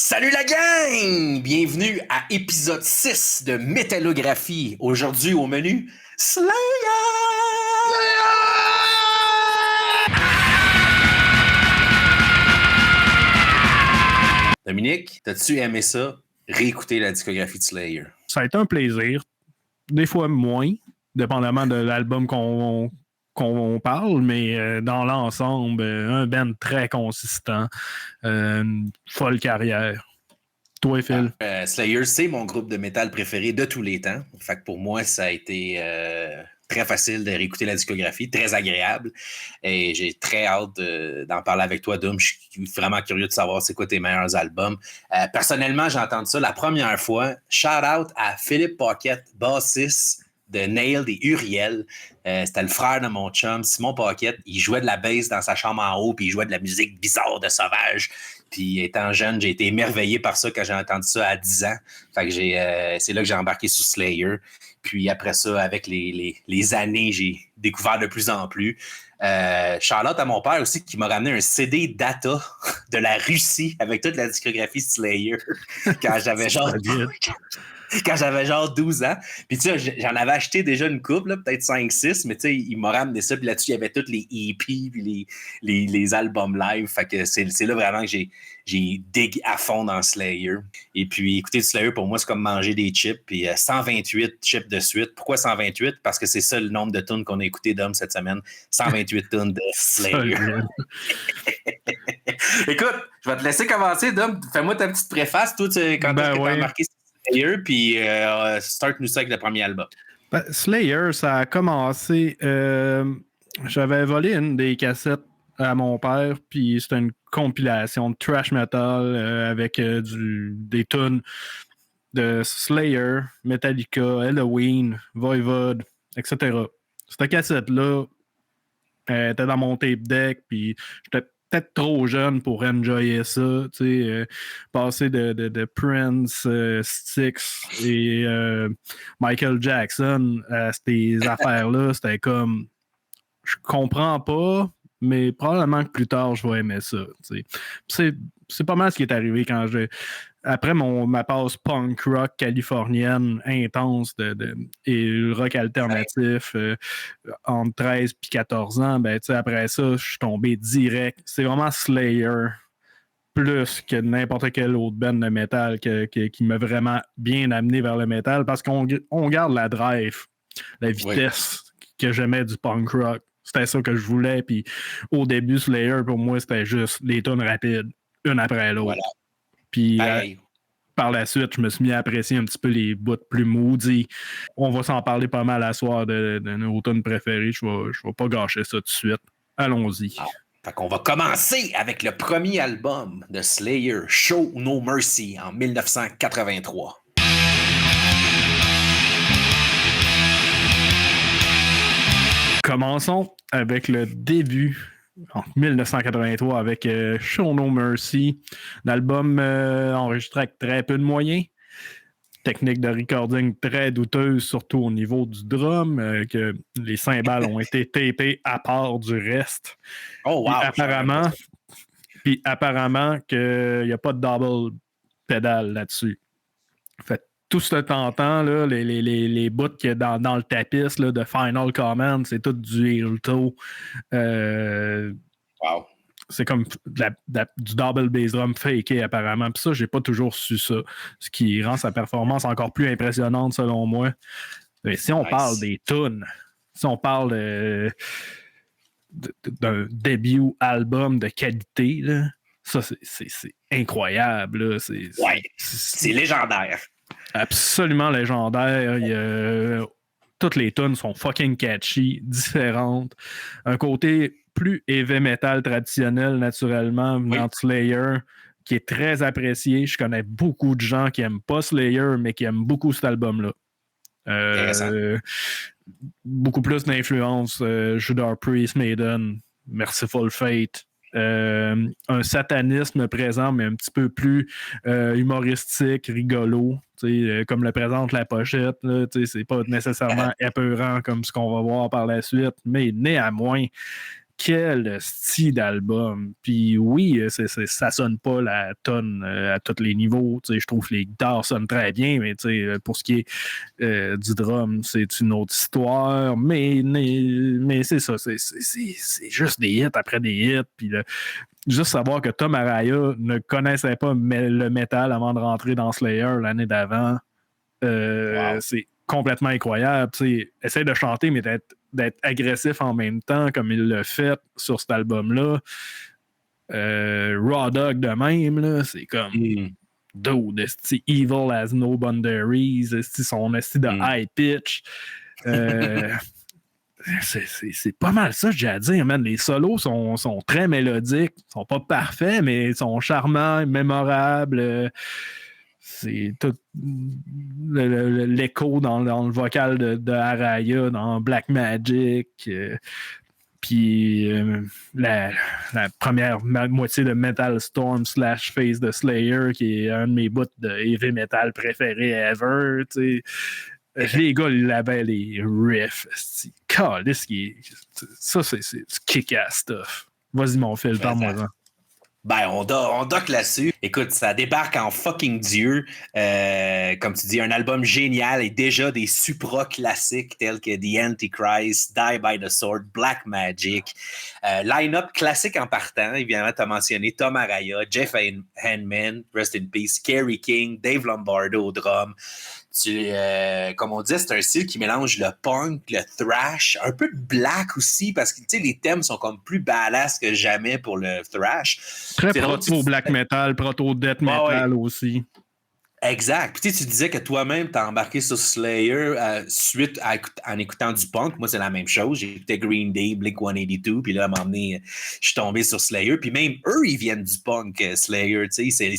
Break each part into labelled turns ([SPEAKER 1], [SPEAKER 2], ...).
[SPEAKER 1] Salut la gang! Bienvenue à épisode 6 de Métallographie. Aujourd'hui au menu, Slayer! Dominique, t'as-tu aimé ça? Réécouter la discographie de Slayer.
[SPEAKER 2] Ça a été un plaisir. Des fois moins, dépendamment de l'album qu'on parle, mais dans l'ensemble, un band très consistant. Folle carrière. Toi, Phil?
[SPEAKER 1] Slayer, c'est mon groupe de métal préféré de tous les temps. Fait que pour moi, ça a été très facile de réécouter la discographie, très agréable. Et j'ai très hâte d'en parler avec toi, Dom. Je suis vraiment curieux de savoir c'est quoi tes meilleurs albums. Personnellement, j'ai entendu ça la première fois. Shout out à Philippe Paquette, bassiste de Nailed et Uriel. C'était le frère de mon chum, Simon Paquette. Il jouait de la bass dans sa chambre en haut, puis il jouait de la musique bizarre de Sauvage. Puis étant jeune, j'ai été émerveillé par ça quand j'ai entendu ça à 10 ans. Fait que c'est là que j'ai embarqué sur Slayer. Puis après ça, avec les années, j'ai découvert de plus en plus. Charlotte à mon père aussi qui m'a ramené un CD Data de la Russie avec toute la discographie Slayer quand j'avais genre 12 ans. Puis tu sais, j'en avais acheté déjà une couple, là, peut-être 5-6, mais tu sais, il m'a ramené ça. Puis là-dessus, il y avait tous les EP puis les albums live. Fait que c'est là vraiment que j'ai dig à fond dans Slayer. Et puis, écouter Slayer, pour moi, c'est comme manger des chips. Puis 128 chips de suite. Pourquoi 128? Parce que c'est ça le nombre de tunes qu'on a écouté d'hommes cette semaine. 128 tunes de Slayer. Écoute, je vais te laisser commencer, Dom. Fais-moi ta petite préface. Toi, quand est-ce que tu as remarqué Slayer? Puis start-nous ça avec le premier album.
[SPEAKER 2] Slayer, ça a commencé... j'avais volé une des cassettes à mon père, puis c'était une compilation de thrash metal avec des tunes de Slayer, Metallica, Halloween, Voivod, etc. Cette cassette-là était dans mon tape deck, puis j'étais peut-être trop jeune pour enjoyer ça, tu sais, passer de Prince, Styx et Michael Jackson à ces affaires-là, c'était comme je comprends pas, mais probablement que plus tard, je vais aimer ça. C'est pas mal ce qui est arrivé quand après ma passe punk rock californienne intense et le rock alternatif entre 13 et 14 ans, ben, après ça, je suis tombé direct. C'est vraiment Slayer plus que n'importe quel autre band de métal qui m'a vraiment bien amené vers le métal parce qu'on garde la drive, la vitesse que j'aimais du punk rock. C'était ça que je voulais. Puis au début, Slayer, pour moi, c'était juste des tunes rapides, une après l'autre. Voilà. Puis par la suite, je me suis mis à apprécier un petit peu les bouts plus moody. On va s'en parler pas mal à soir de nos tunes préférées. Je vais pas gâcher ça tout de suite. Allons-y.
[SPEAKER 1] Fait qu'on va commencer avec le premier album de Slayer, Show No Mercy, en 1983.
[SPEAKER 2] Commençons avec le début, en 1983, avec Show No Mercy, l'album enregistré avec très peu de moyens, technique de recording très douteuse, surtout au niveau du drum, que les cymbales ont été tapées à part du reste.
[SPEAKER 1] Oh wow!
[SPEAKER 2] Puis apparemment qu'il n'y a pas de double pédale là-dessus. Fait tout ce temps-temps, là, les bouts qu'il y a dans le tapis là, de Final Command, c'est tout du alto.
[SPEAKER 1] Wow.
[SPEAKER 2] C'est comme du double bass drum faké apparemment. Puis ça, j'ai pas toujours su ça. Ce qui rend sa performance encore plus impressionnante selon moi. Mais si on parle des tunes, si on parle d'un début album de qualité, là, ça, c'est incroyable. Là.
[SPEAKER 1] C'est légendaire.
[SPEAKER 2] Absolument légendaire. Toutes les tunes sont fucking catchy, différentes. Un côté plus heavy metal traditionnel, naturellement, venant de Slayer, qui est très apprécié. Je connais beaucoup de gens qui n'aiment pas Slayer, mais qui aiment beaucoup cet album-là. Beaucoup plus d'influence. Judas Priest, Maiden, Merciful Fate. Un satanisme présent, mais un petit peu plus humoristique, rigolo, comme le présente la pochette. Là, c'est pas nécessairement épeurant comme ce qu'on va voir par la suite, mais néanmoins, quel style d'album. Puis oui, ça sonne pas la tonne à tous les niveaux. Je trouve que les guitares sonnent très bien, mais pour ce qui est du drum, c'est une autre histoire. Mais c'est ça, c'est juste des hits après des hits. Puis juste savoir que Tom Araya ne connaissait pas le métal avant de rentrer dans Slayer l'année d'avant, wow. C'est complètement incroyable. Essaye de chanter, mais d'être agressif en même temps, comme il l'a fait sur cet album-là. Raw Dog de même, là, c'est comme dude, c'est Evil as no boundaries, c'est son esti de high pitch. C'est pas mal ça, j'ai à dire, man. Les solos sont très mélodiques, sont pas parfaits, mais sont charmants, mémorables. C'est tout l'écho dans le vocal de Araya, dans Black Magic. Puis la première moitié de Metal Storm / Face de Slayer, qui est un de mes bouts de heavy metal préférés ever. Les gars, ils avaient les riffs. Ça, c'est kick-ass stuff. Vas-y, mon Phil, parle-moi.
[SPEAKER 1] Ben, on dock là-dessus. Écoute, ça débarque en fucking Dieu. Comme tu dis, un album génial et déjà des supra-classiques tels que The Antichrist, Die by the Sword, Black Magic. Line-up classique en partant. Évidemment, tu as mentionné Tom Araya, Jeff Hanneman, Rest in Peace, Kerry King, Dave Lombardo au drum. Comme on dit, c'est un style qui mélange le punk, le thrash, un peu de black aussi, parce que les thèmes sont comme plus badass que jamais pour le thrash.
[SPEAKER 2] Très proto-black metal, proto-death metal aussi.
[SPEAKER 1] Exact. Puis tu disais que toi-même, t'as embarqué sur Slayer suite en écoutant du punk. Moi, c'est la même chose. J'ai écouté Green Day, Blink-182, puis là, à un moment donné, je suis tombé sur Slayer. Puis même eux, ils viennent du punk, Slayer, tu sais,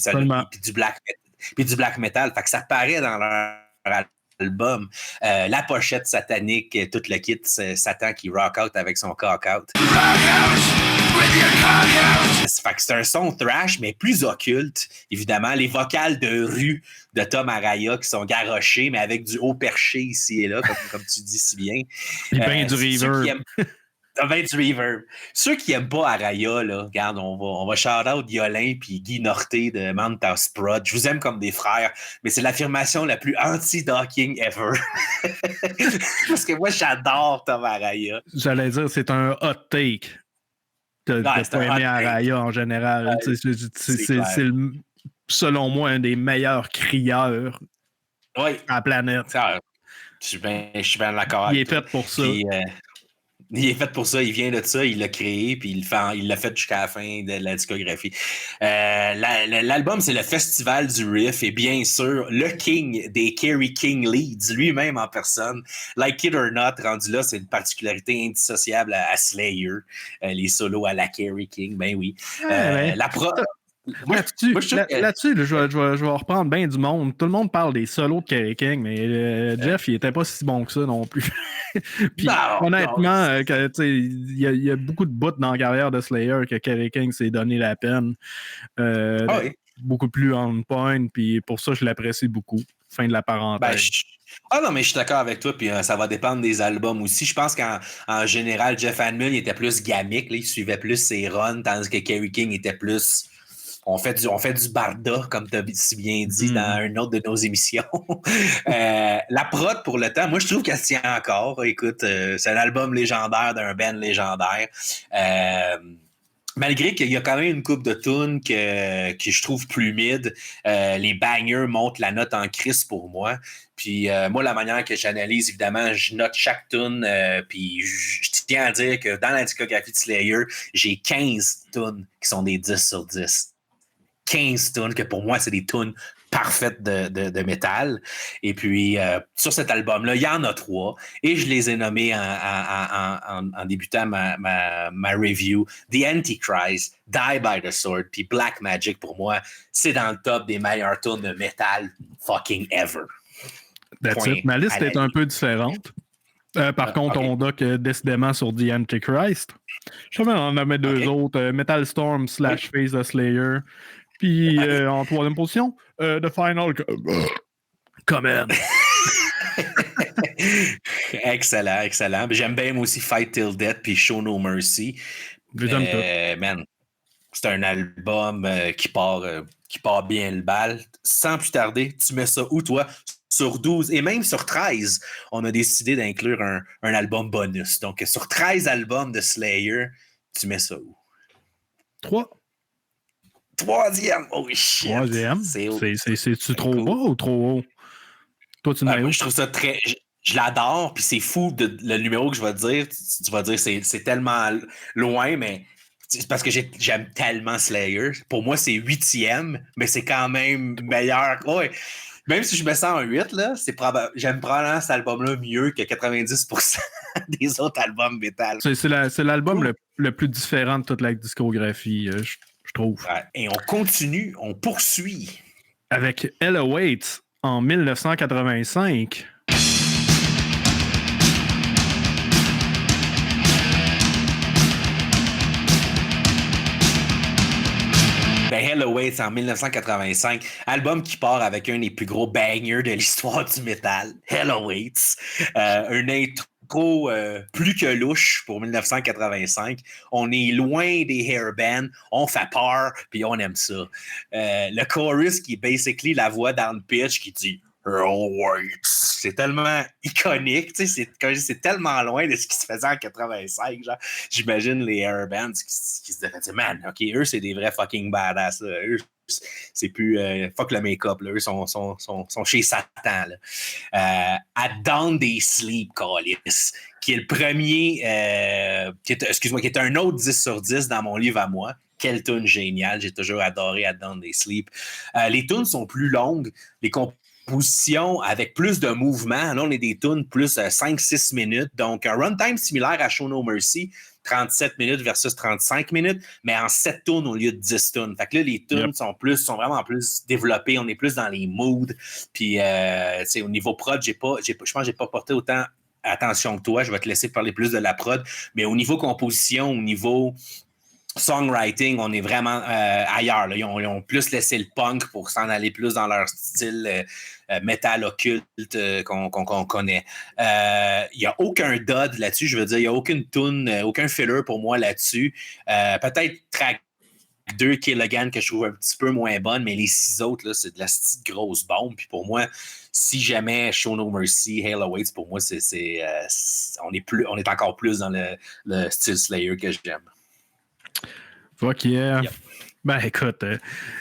[SPEAKER 1] puis du black metal. Fait que ça paraît dans leur album. La pochette satanique, tout le kit, Satan qui rock out avec son cock-out. Fait que c'est un son thrash, mais plus occulte, évidemment. Les vocales de rue de Tom Araya qui sont garochés, mais avec du haut perché ici et là, comme tu dis si bien.
[SPEAKER 2] Puis ben du reverb.
[SPEAKER 1] Du reverb. Ceux qui n'aiment pas Araya, là, regarde, on va shout-out Yolin puis Guy Norté de Manta Sprott. Je vous aime comme des frères, mais c'est l'affirmation la plus anti-docking ever. Parce que moi, j'adore Tom Araya.
[SPEAKER 2] J'allais dire, c'est un hot take. De pas aimer Araya en général. C'est selon moi un des meilleurs crieurs à la planète.
[SPEAKER 1] Je suis bien d'accord avec toi.
[SPEAKER 2] Il est fait pour ça.
[SPEAKER 1] Puis, il est fait pour ça, il vient de ça, il l'a créé, puis il l'a fait jusqu'à la fin de la discographie. L'album, c'est le festival du riff, et bien sûr, le king des Kerry King Leads, lui-même en personne. Like It or Not, rendu là, c'est une particularité indissociable à Slayer. Les solos à la Kerry King, ben oui.
[SPEAKER 2] Là-dessus, je vais reprendre bien du monde. Tout le monde parle des solos de Kerry King, mais Jeff, il était pas si bon que ça non plus. Puis, honnêtement, il y a beaucoup de bouts dans la carrière de Slayer que Kerry King s'est donné la peine. Beaucoup plus on point, puis pour ça, je l'apprécie beaucoup. Fin de la parenthèse.
[SPEAKER 1] Mais je suis d'accord avec toi, puis ça va dépendre des albums aussi. Je pense qu'en général, Jeff Hanneman, il était plus gamique, là, il suivait plus ses runs, tandis que Kerry King était plus... On fait du barda, comme tu as si bien dit dans une autre de nos émissions. La prod, pour le temps, moi, je trouve qu'elle tient encore. Écoute, c'est un album légendaire d'un band légendaire. Malgré qu'il y a quand même une couple de tunes que je trouve plus mid, les bangers montent la note en crise pour moi. Puis moi, la manière que j'analyse, évidemment, je note chaque tune, puis je tiens à dire que dans la discographie de Slayer, j'ai 15 tunes qui sont des 10 sur 10. 15 tunes, que pour moi, c'est des tunes parfaites de métal. Et puis, sur cet album-là, il y en a 3. Et je les ai nommés en débutant ma review. The Antichrist, Die by the Sword, puis Black Magic, pour moi, c'est dans le top des meilleurs tunes de métal fucking ever.
[SPEAKER 2] That's it. Ma liste est un peu différente. Par contre, on dock décidément sur The Antichrist. Je vais en nommer deux autres. Metal Storm / Face the Slayer. Puis en troisième position, The Final Command.
[SPEAKER 1] Excellent, excellent. J'aime bien moi aussi Fight Till Death puis Show No Mercy. Man, c'est un album qui part bien le bal. Sans plus tarder, tu mets ça où, toi? Sur 12 et même sur 13, on a décidé d'inclure un album bonus. Donc, sur 13 albums de Slayer, tu mets ça où?
[SPEAKER 2] 3.
[SPEAKER 1] Troisième! Oh shit!
[SPEAKER 2] Troisième? C'est-tu trop
[SPEAKER 1] cool.
[SPEAKER 2] bas ou trop haut? Toi, tu mets où?
[SPEAKER 1] Je trouve ça très... Je l'adore, puis c'est fou le numéro que je vais te dire. Tu vas dire c'est tellement loin, mais c'est parce que j'aime tellement Slayer. Pour moi, c'est 8e, mais c'est quand même meilleur. Ouais. Même si je me sens en 8, là, j'aime probablement cet album-là mieux que 90% des autres albums métal.
[SPEAKER 2] C'est l'album le plus différent de toute la discographie, je trouve.
[SPEAKER 1] Ouais. Et on poursuit.
[SPEAKER 2] Avec Hell Awaits en 1985.
[SPEAKER 1] Hell Awaits en 1985, album qui part avec un des plus gros bangers de l'histoire du métal, Hell Awaits. Un intro plus que louche pour 1985. On est loin des hairbands, on fait peur, puis on aime ça. Le chorus qui est basically la voix down pitch qui dit c'est tellement iconique, tu sais, c'est tellement loin de ce qui se faisait en 85, genre. J'imagine les airbands qui se disaient, man, ok, eux, c'est des vrais fucking badass, là. Eux, c'est plus fuck le make-up, là. Eux sont chez Satan, là. At Dawn They Sleep, Callis, qui est le premier, qui est un autre 10 sur 10 dans mon livre à moi. Quelle tune géniale, j'ai toujours adoré At Dawn They Sleep. Les tunes sont plus longues, les compositions avec plus de mouvement. Là, on est des tunes plus 5-6 minutes. Donc, un runtime similaire à Show No Mercy, 37 minutes versus 35 minutes, mais en 7 tunes au lieu de 10 tunes. Fait que là, les tunes sont vraiment plus développées. On est plus dans les moods. Puis, au niveau prod, je pense que j'ai pas porté autant attention que toi. Je vais te laisser parler plus de la prod. Mais au niveau composition, au niveau songwriting, on est vraiment ailleurs. Là. Ils ont plus laissé le punk pour s'en aller plus dans leur style métal occulte qu'on connaît. Il n'y a aucun dud là-dessus. Je veux dire, il n'y a aucune tune, aucun filler pour moi là-dessus. Peut-être track 2, Killigan, que je trouve un petit peu moins bonne, mais les 6 autres, là, c'est de la petite grosse bombe. Puis pour moi, si jamais Show No Mercy, Hell Awaits, pour moi, on est encore plus dans le style Slayer que j'aime.
[SPEAKER 2] Fuck yeah. Yep. Ben écoute,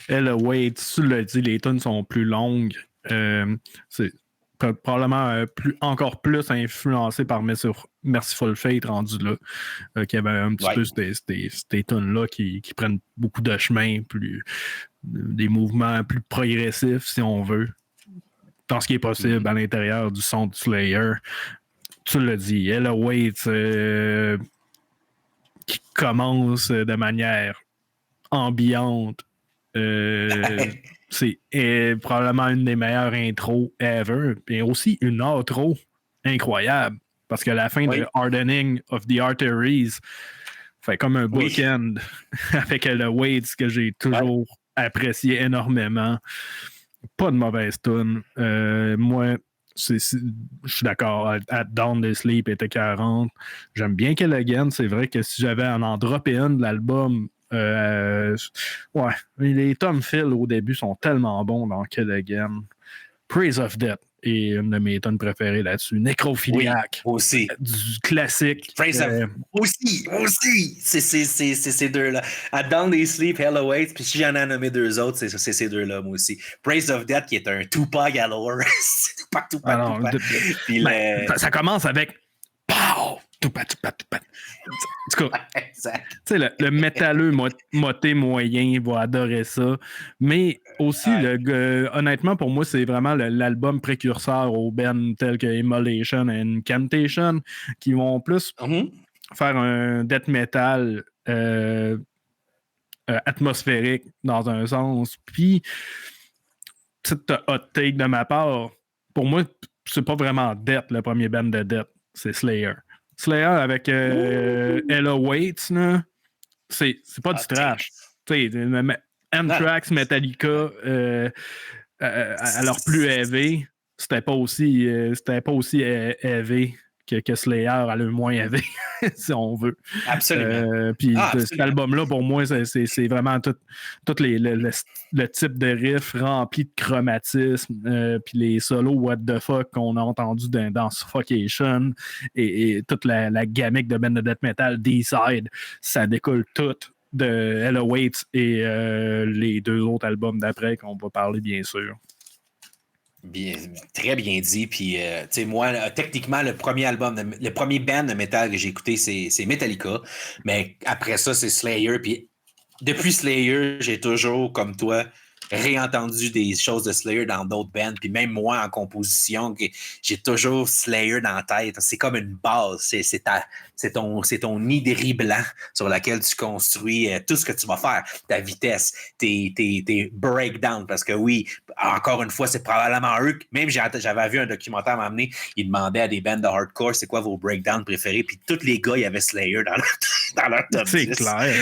[SPEAKER 2] Hell Awaits, tu l'as dit, les tunes sont plus longues. C'est probablement encore plus influencé par Merciful Fate rendu là. Qui avait un petit peu ces tunes-là qui prennent beaucoup de chemin, des mouvements plus progressifs, si on veut, dans ce qui est possible à l'intérieur du son du Slayer. Tu l'as dit, Hell Awaits qui commence de manière ambiante. C'est probablement une des meilleures intros ever. Et aussi une outro incroyable. Parce que la fin de Hardening of the Arteries fait comme un bookend avec le Waits que j'ai toujours apprécié énormément. Pas de mauvaise tune. Moi, je suis d'accord. At Dawn They Sleep était 40. J'aime bien Killigan. C'est vrai que si j'avais à en dropper un de l'album, les Tom Phil au début sont tellement bons dans Killigan. Praise of Death est une de mes tonnes préférées là-dessus. Nécrophiliaque.
[SPEAKER 1] Oui, aussi.
[SPEAKER 2] Du classique.
[SPEAKER 1] Praise of aussi. C'est ces deux-là. At Dawn They Sleep, Hell Awaits, puis si j'en ai nommé 2 autres, c'est ces deux-là, moi aussi. Praise of Death, qui est un Tupac galore. Tupac. Puis
[SPEAKER 2] ça commence avec Pow! Tupac. En tout cas, le métalleux moté moyen va adorer ça. Mais aussi, honnêtement, pour moi, c'est vraiment l'album précurseur aux bands tels que Immolation et Incantation qui vont plus faire un death metal atmosphérique dans un sens. Puis, petite hot take de ma part, pour moi, c'est pas vraiment Death, le premier band de Death, c'est Slayer. Slayer avec Hell Awaits, c'est pas du trash. Anthrax, Metallica, à leur plus heavy, c'était pas aussi heavy que Slayer a le moins avé, si on veut.
[SPEAKER 1] Absolument.
[SPEAKER 2] Puis cet album-là, pour moi, c'est vraiment tout le type de riff rempli de chromatisme, puis les solos what the fuck qu'on a entendus dans Suffocation et toute la gamique de band de death metal D-Side, ça découle tout de Hell Awaits et les 2 autres albums d'après qu'on va parler, bien sûr.
[SPEAKER 1] Bien, très bien dit. Puis, tu sais, moi, techniquement, le premier band de métal que j'ai écouté, c'est Metallica. Mais après ça, c'est Slayer. Puis, depuis Slayer, j'ai toujours, comme toi, réentendu des choses de Slayer dans d'autres bands. Puis même moi, en composition, j'ai toujours Slayer dans la tête. C'est comme une base. C'est ton nid de riz blanc sur laquelle tu construis tout ce que tu vas faire. Ta vitesse, tes breakdowns. Parce que oui, encore une fois, c'est probablement eux. Même j'avais vu un documentaire m'amener, ils demandaient à des bands de hardcore, c'est quoi vos breakdowns préférés? Puis tous les gars, il y avait Slayer dans leur top 10.
[SPEAKER 2] C'est clair.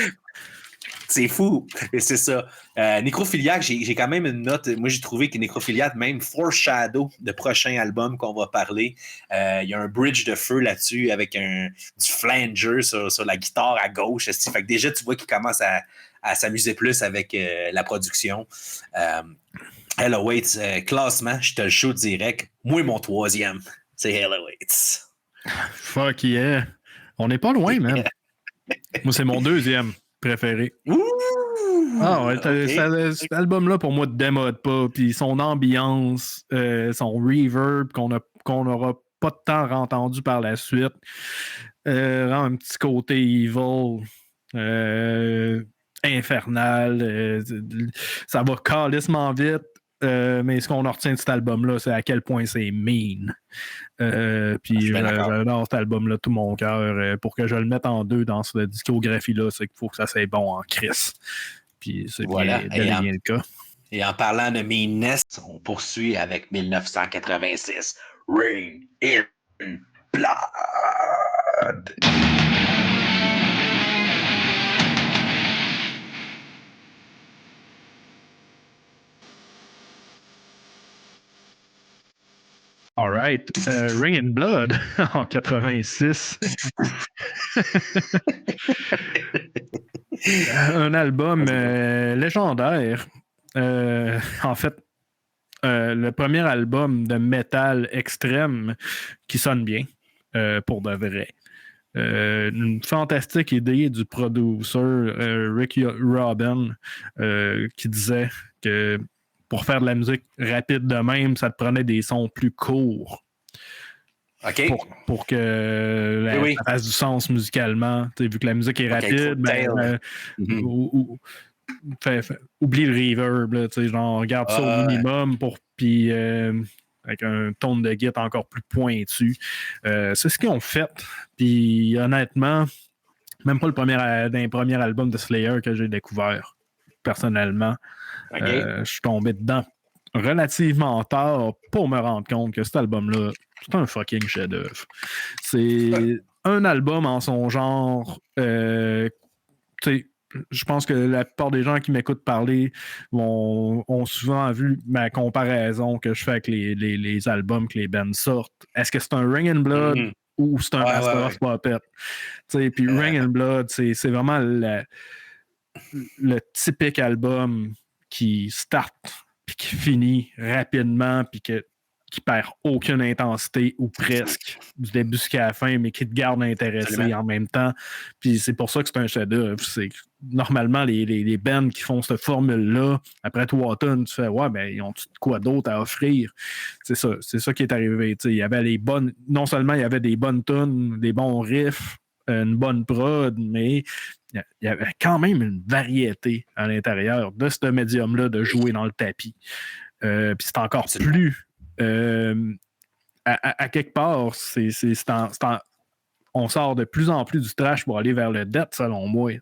[SPEAKER 1] C'est fou. Et c'est ça. Nécrophiliac, j'ai quand même une note. Moi, j'ai trouvé que Nécrophiliac, même Foreshadow, le prochain album qu'on va parler, il y a un bridge de feu là-dessus avec du flanger sur la guitare à gauche. Fait que déjà, tu vois qu'il commence à s'amuser plus avec la production. Hell Awaits, classement, je te le show direct. Moi, mon 3e, c'est Hell Awaits.
[SPEAKER 2] Fuck yeah. On n'est pas loin, man. Moi, c'est mon 2e préféré. Ah ouais, cet album-là, pour moi, ne démode pas. Puis son ambiance, son reverb qu'on n'aura pas de temps entendu par la suite, rend un petit côté evil, infernal. Ça va calissement vite. Mais ce qu'on en retient de cet album-là, c'est à quel point c'est mean. Puis j'adore cet album-là, tout mon cœur. Pour que je le mette en 2 dans cette discographie-là, c'est qu'il faut que ça soit bon en crise. Puis c'est bien le cas.
[SPEAKER 1] Et en parlant de meanness, on poursuit avec 1986, Rain in Blood.
[SPEAKER 2] All right. Rain in Blood en 86. Un album légendaire. En fait, le premier album de métal extrême qui sonne bien, pour de vrai. Une fantastique idée du producer Ricky Rubin qui disait que pour faire de la musique rapide de même, ça te prenait des sons plus courts.
[SPEAKER 1] Okay.
[SPEAKER 2] Pour que ça fasse du sens musicalement. Vu que la musique est rapide, oublie le reverb. Là, genre, regarde ça au minimum puis avec un ton de guitare encore plus pointu. C'est ce qu'ils ont fait. Puis honnêtement, même pas d'un premier album de Slayer que j'ai découvert personnellement. Je suis tombé dedans relativement tard pour me rendre compte que cet album-là, c'est un fucking chef-d'œuvre. C'est un album en son genre. Je pense que la plupart des gens qui m'écoutent parler ont souvent vu ma comparaison que je fais avec les albums que les bands sortent. Est-ce que c'est un Ring and Blood ou c'est un Master of Puppet? Puis Ring and Blood, c'est vraiment le typique album qui start puis qui finit rapidement puis qui perd aucune intensité ou presque du début jusqu'à la fin, mais qui te garde intéressé en même temps. Puis c'est pour ça que c'est un chef-d'œuvre. Normalement, les bands qui font cette formule-là, après 3 tonnes, tu fais ils ont quoi d'autre à offrir? C'est ça qui est arrivé. Il y avait non seulement il y avait des bonnes tonnes, des bons riffs, une bonne prod, mais il y avait quand même une variété à l'intérieur de ce médium-là de jouer dans le tapis. Puis c'est encore plus. À quelque part, on sort de plus en plus du trash pour aller vers le death, selon moi.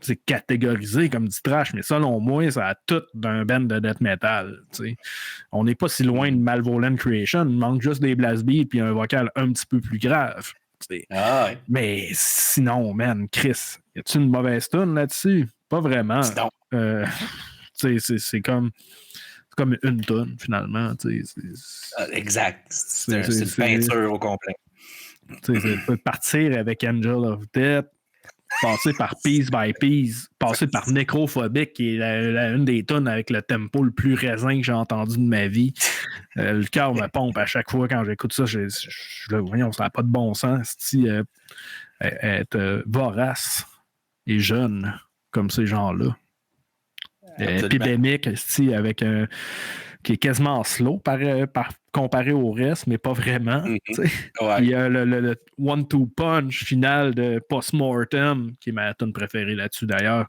[SPEAKER 2] C'est catégorisé comme du trash, mais selon moi, ça a tout d'un band de death metal. On n'est pas si loin de Malevolent Creation. Il manque juste des blast beats et un vocal un petit peu plus grave. Mais sinon, man, Chris, y a-tu une mauvaise tune là-dessus? Pas vraiment. C'est comme comme une tonne, finalement.
[SPEAKER 1] Exact. C'est une peinture au complet.
[SPEAKER 2] Tu peux partir avec Angel of Death, passer par Piece by Piece, passer par Necrophobic, qui est une des tonnes avec le tempo le plus raisin que j'ai entendu de ma vie. Le cœur me pompe à chaque fois quand j'écoute ça. Voyons, ça n'a pas de bon sens. Être vorace et jeune comme ces gens-là. Epidemic, avec qui est quasiment slow comparé au reste, mais pas vraiment.
[SPEAKER 1] Ouais.
[SPEAKER 2] Il y a le one-two punch final de Postmortem, qui est ma tune préférée là-dessus d'ailleurs,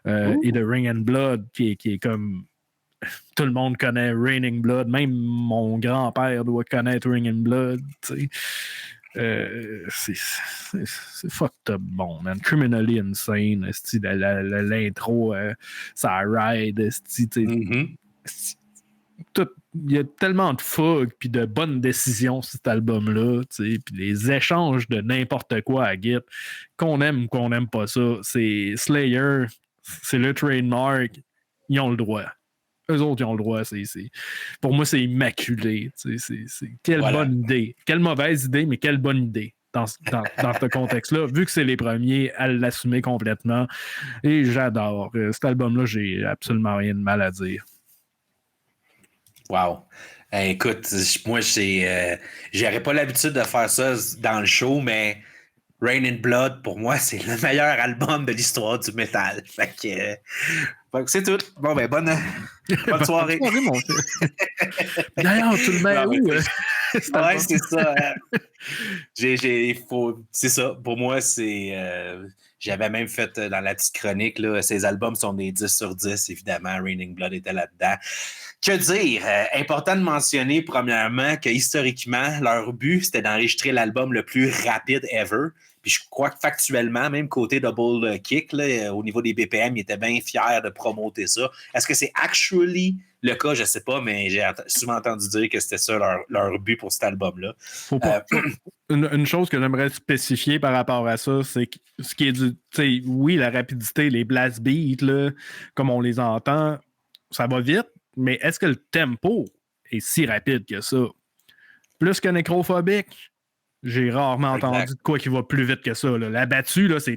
[SPEAKER 2] et de Ring and Blood, qui est comme tout le monde connaît Raining Blood, même mon grand-père doit connaître Ring and Blood. C'est fucked up bon, man. Criminally Insane, l'intro, ça ride, il y a tellement de fougue puis de bonnes décisions sur cet album-là, puis les échanges de n'importe quoi à Git, qu'on aime ou qu'on n'aime pas ça, c'est Slayer, c'est le trademark, ils ont le droit. Eux autres, ils ont le droit. Pour moi, c'est immaculé. Quelle bonne idée. Quelle mauvaise idée, mais quelle bonne idée dans ce contexte-là, vu que c'est les premiers à l'assumer complètement. Et j'adore. Cet album-là, j'ai absolument rien de mal à dire.
[SPEAKER 1] Wow. Écoute, moi, j'aurais pas l'habitude de faire ça dans le show, mais Rain and Blood, pour moi, c'est le meilleur album de l'histoire du métal. Fait que c'est tout. Bon, ben, bonne soirée.
[SPEAKER 2] Bonne soirée, mon frère. D'ailleurs, tu le mets où?
[SPEAKER 1] Ouais, c'est ça. C'est ça. Pour moi, j'avais même fait dans la petite chronique, là, ces albums sont des 10 sur 10, évidemment. Raining Blood était là-dedans. Que dire? Important de mentionner, premièrement, que historiquement, leur but, c'était d'enregistrer l'album le plus rapide ever. Puis je crois que factuellement, même côté Double Kick, là, au niveau des BPM, ils étaient bien fiers de promoter ça. Est-ce que c'est actually le cas? Je ne sais pas, mais j'ai souvent entendu dire que c'était ça leur but pour cet album-là.
[SPEAKER 2] Une chose que j'aimerais spécifier par rapport à ça, c'est que ce qui est oui, la rapidité, les blast beats, là, comme on les entend, ça va vite, mais est-ce que le tempo est si rapide que ça? Plus que Necrophobic, j'ai rarement entendu de quoi qui va plus vite que ça. Là. La battue, là, c'est...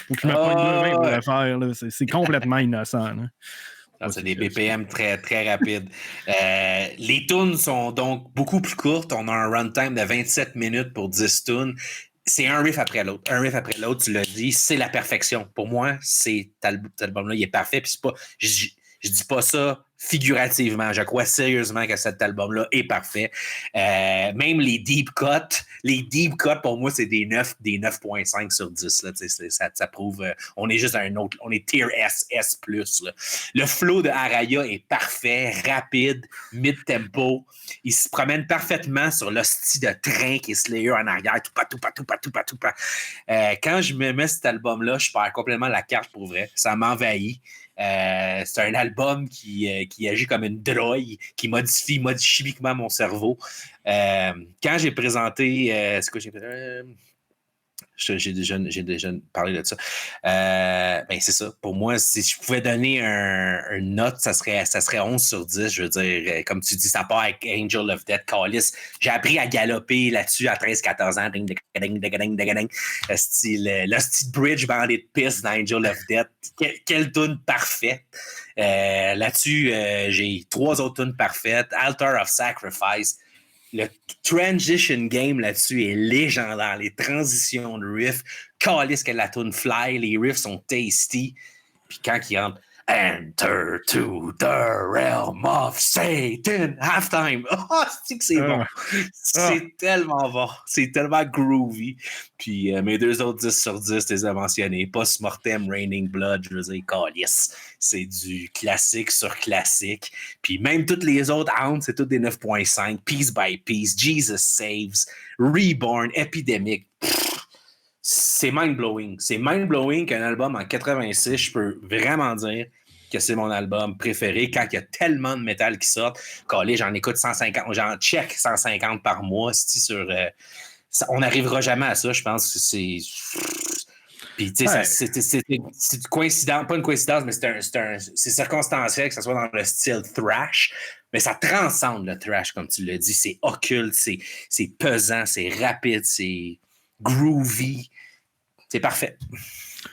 [SPEAKER 2] Faut que je me pogne deux mains pour le faire. Là. C'est complètement innocent. Là.
[SPEAKER 1] C'est des BPM très, très rapides. Les tunes sont donc beaucoup plus courtes. On a un runtime de 27 minutes pour 10 tunes. C'est un riff après l'autre. Un riff après l'autre, tu l'as dit, c'est la perfection. Pour moi, cet album-là, il est parfait. Puis c'est pas... Je dis pas ça figurativement. Je crois sérieusement que cet album-là est parfait. Même les deep cuts, pour moi, c'est des 9.5 sur 10. Là, ça prouve... on est juste on est tier S+. Là. Le flow de Araya est parfait, rapide, mid-tempo. Il se promène parfaitement sur l'hostie de train qui est Slayer en arrière. Tout pas. Quand je me mets cet album-là, je perds complètement la carte pour vrai. Ça m'envahit. C'est un album qui agit comme une drogue, qui modifie chimiquement mon cerveau. Quand j'ai présenté... c'est quoi j'ai fait? J'ai déjà parlé de ça. Ben c'est ça. Pour moi, si je pouvais donner une note, ça serait 11 sur 10. Je veux dire, comme tu dis, ça part avec Angel of Death, Callis. J'ai appris à galoper là-dessus à 13-14 ans. Le style bridge bandé de piste dans Angel of Death. Quelle tune parfaite. Là-dessus, j'ai 3 autres tunes parfaites. Altar of Sacrifice. Le transition game là-dessus est légendaire. Les transitions de riffs, calisse que la tune fly, les riffs sont tasty. Puis quand ils rentrent, Enter to the realm of Satan, halftime. Oh, c'est bon. C'est tellement bon. C'est tellement groovy. Puis mes 2 autres 10 sur 10, tu les as mentionnés. Post-Mortem, Raining Blood, je veux dire, calisse. C'est du classique sur classique. Puis même toutes les autres Hounds, c'est toutes des 9.5. Piece by Piece, Jesus Saves, Reborn, Epidemic. C'est mind-blowing. C'est mind-blowing qu'un album en 86, je peux vraiment dire que c'est mon album préféré quand il y a tellement de métal qui sort. Calé, j'en écoute 150, j'en check 150 par mois. On n'arrivera jamais à ça, je pense que c'est... Puis, tu sais, c'est une coïncidence, pas une coïncidence, mais c'est circonstanciel que ce soit dans le style thrash, mais ça transcende le thrash, comme tu l'as dit. C'est occulte, c'est pesant, c'est rapide, c'est groovy. C'est parfait.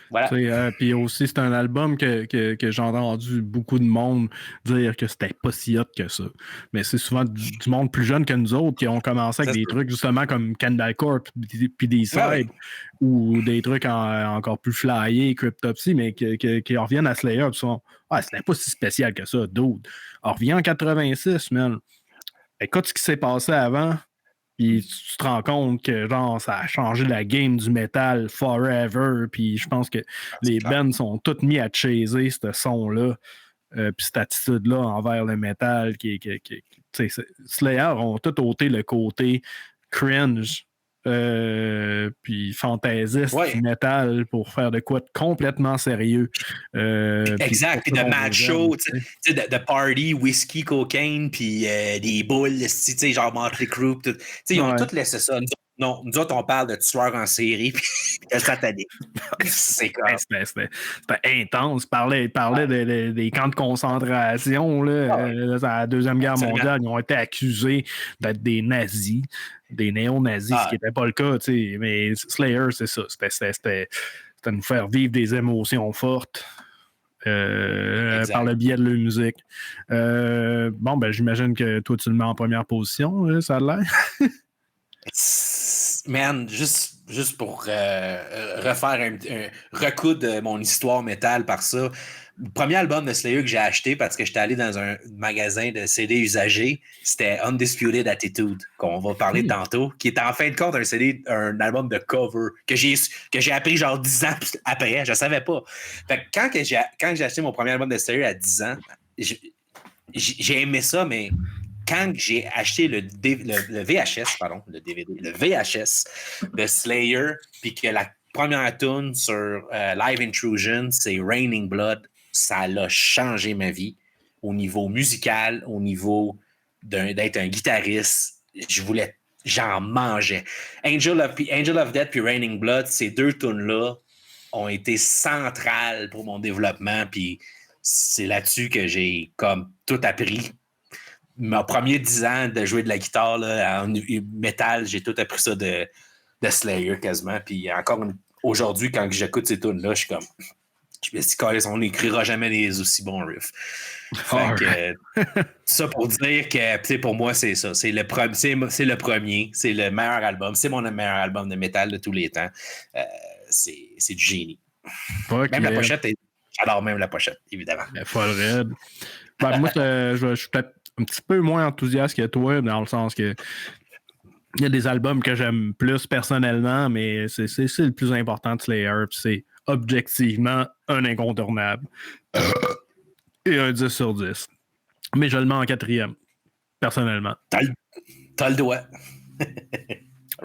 [SPEAKER 1] Voilà.
[SPEAKER 2] Puis aussi, c'est un album que j'ai entendu beaucoup de monde dire que c'était pas si hot que ça. Mais c'est souvent du monde plus jeune que nous autres qui ont commencé avec des trucs justement comme Cannibal Corpse puis des sides ou des trucs encore plus flyés, Cryptopsy, mais qui reviennent à Slayer et sont c'était pas si spécial que ça, dude. On revient en 86, man. Écoute ce qui s'est passé avant. Puis tu te rends compte que genre ça a changé la game du métal forever. Puis je pense que les bands sont toutes mis à chaser ce son-là. Puis cette attitude-là envers le métal. Slayer ont tout ôté le côté cringe puis fantaisiste du métal pour faire de quoi de complètement sérieux.
[SPEAKER 1] Exact, puis de macho, de party, whisky, cocaine, puis des boules, genre Motley Crue, ils ont tous laissé ça. Nous autres, on parle de tueurs en série, puis de satanique. C'est quoi?
[SPEAKER 2] C'était intense. Parlait des camps de concentration là, dans la Deuxième Guerre mondiale. Ils ont été accusés d'être des nazis, des néo-nazis, ce qui n'était pas le cas. Mais Slayer, c'est ça. C'était nous faire vivre des émotions fortes. Par le biais de leur musique. J'imagine que toi, tu le mets en première position, ça a l'air.
[SPEAKER 1] Man, juste pour refaire un recoudre mon histoire métal par ça. Le premier album de Slayer que j'ai acheté parce que j'étais allé dans un magasin de CD usagés, c'était Undisputed Attitude, qu'on va parler tantôt, qui est en fin de compte un album de cover que j'ai appris genre 10 ans après, je savais pas. Fait que quand j'ai acheté mon premier album de Slayer à 10 ans, j'ai aimé ça, mais quand j'ai acheté le VHS, pardon, le DVD, le VHS de Slayer, puis que la première tune sur Live Intrusion, c'est Raining Blood, ça a changé ma vie au niveau musical, au niveau d'être un guitariste. J'en mangeais. Angel of Death puis Raining Blood, ces deux tunes-là ont été centrales pour mon développement, puis c'est là-dessus que j'ai comme tout appris. Mon premier 10 ans de jouer de la guitare là, en métal, j'ai tout appris ça de Slayer quasiment. Puis encore aujourd'hui, quand j'écoute ces tunes-là, je suis comme. Je me dis, on n'écrira jamais des aussi bons riffs. Ça pour dire que pour moi, c'est ça. C'est le premier. C'est le meilleur album. C'est mon meilleur album de métal de tous les temps. C'est du génie. Okay. Même la pochette, j'adore même la pochette, évidemment.
[SPEAKER 2] Folle raide. Moi, je suis peut-être un petit peu moins enthousiaste que toi, dans le sens que il y a des albums que j'aime plus personnellement, mais c'est le plus important de Slayer, puis c'est objectivement un incontournable. Et un 10 sur 10. Mais je le mets en 4e, personnellement.
[SPEAKER 1] T'as le doigt.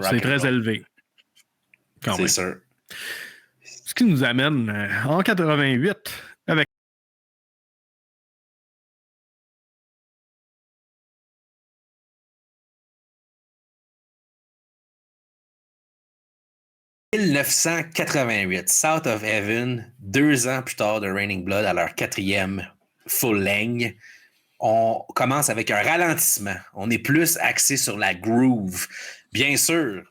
[SPEAKER 2] C'est très élevé.
[SPEAKER 1] C'est sûr.
[SPEAKER 2] Ce qui nous amène en 88 avec
[SPEAKER 1] 1988, South of Heaven, 2 ans plus tard de Raining Blood, à leur 4e full-length. On commence avec un ralentissement. On est plus axé sur la groove. Bien sûr,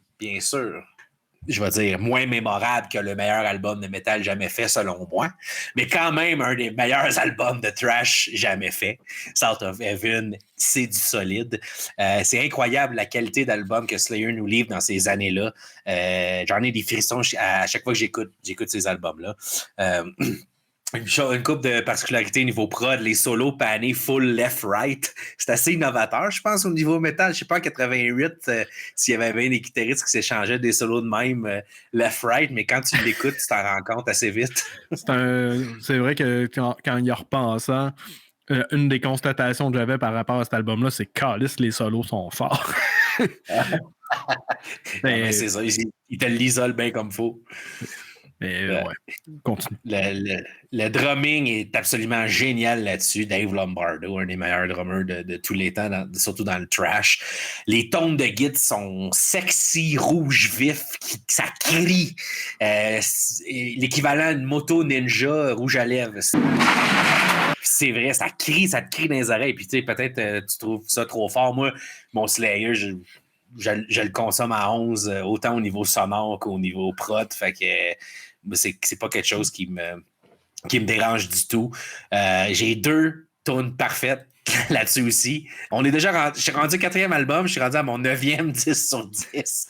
[SPEAKER 1] je vais dire, moins mémorable que le meilleur album de métal jamais fait, selon moi, mais quand même un des meilleurs albums de thrash jamais fait. South of Heaven, c'est du solide. C'est incroyable la qualité d'album que Slayer nous livre dans ces années-là. J'en ai des frissons à chaque fois que j'écoute ces albums-là. Une couple de particularités niveau prod, les solos panés full left-right. C'est assez innovateur, je pense, au niveau métal. Je sais pas, en 88, s'il y avait bien des guitaristes qui s'échangeaient des solos de même left-right, mais quand tu l'écoutes, tu t'en rends compte assez vite.
[SPEAKER 2] C'est vrai que quand il y a repensant, une des constatations que j'avais par rapport à cet album-là, c'est que calisse, les solos sont forts.
[SPEAKER 1] Mais c'est ça, ils te l'isolent bien comme il faut.
[SPEAKER 2] Mais ouais, continue.
[SPEAKER 1] Le drumming est absolument génial là-dessus. Dave Lombardo, un des meilleurs drummers de tous les temps, surtout dans le trash. Les tones de guitare sont sexy, rouge vif, ça crie. L'équivalent d'une moto ninja rouge à lèvres. C'est vrai, ça te crie dans les oreilles. Puis tu sais, peut-être tu trouves ça trop fort. Moi, mon Slayer, je le consomme à 11, autant au niveau sonore qu'au niveau prod. Fait que c'est pas quelque chose qui me dérange du tout. J'ai 2 tunes parfaites là-dessus aussi. Je suis rendu au 4e album, je suis rendu à mon 9e 10 sur 10.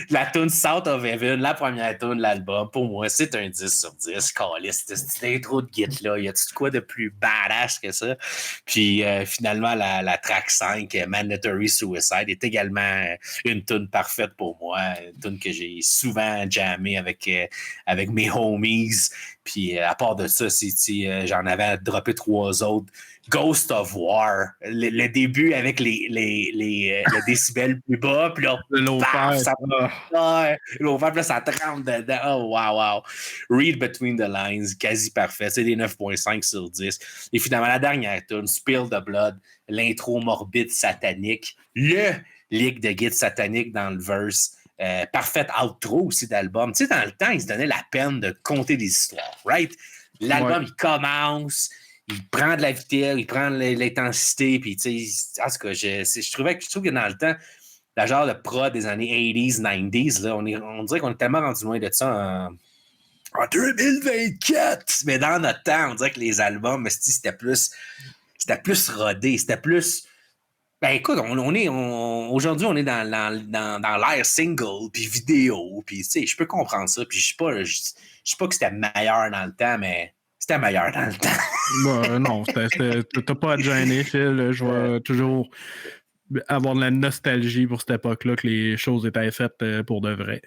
[SPEAKER 1] La tune South of Heaven, la première tune de l'album, pour moi, c'est un 10 sur 10. Caliste, cette intro de git-là, y a-tu de quoi de plus badass que ça? Puis finalement, la track 5, Mandatory Suicide, est également une tune parfaite pour moi. Une tune que j'ai souvent jammé avec mes homies. Puis à part de ça, j'en avais droppé 3 autres. Ghost of War, le début avec le décibel plus bas, puis là, l'over, ça tremble dedans. Oh, wow. Read Between the Lines, quasi parfait. C'est des 9.5 sur 10. Et finalement, la dernière tune, Spill the Blood, l'intro morbide satanique, le lick de guide satanique dans le verse. Parfaite outro aussi d'album. Tu sais, dans le temps, ils se donnaient la peine de conter des histoires, right? L'album, il commence, il prend de la vitesse, il prend l'intensité, puis tu sais, en tout cas, je trouve que dans le temps, la genre de prod des années 80s, 90s, là, on dirait qu'on est tellement rendu loin de ça en 2024. Mais dans notre temps, on dirait que les albums, c'était plus rodé, c'était plus... Ben écoute, aujourd'hui, on est dans l'ère single, puis vidéo, puis tu sais, je peux comprendre ça, puis je sais pas que c'était meilleur dans le temps, mais c'était meilleur dans le temps.
[SPEAKER 2] Non, t'as pas à te gêner, Phil. Je vais toujours avoir de la nostalgie pour cette époque-là, que les choses étaient faites pour de vrai.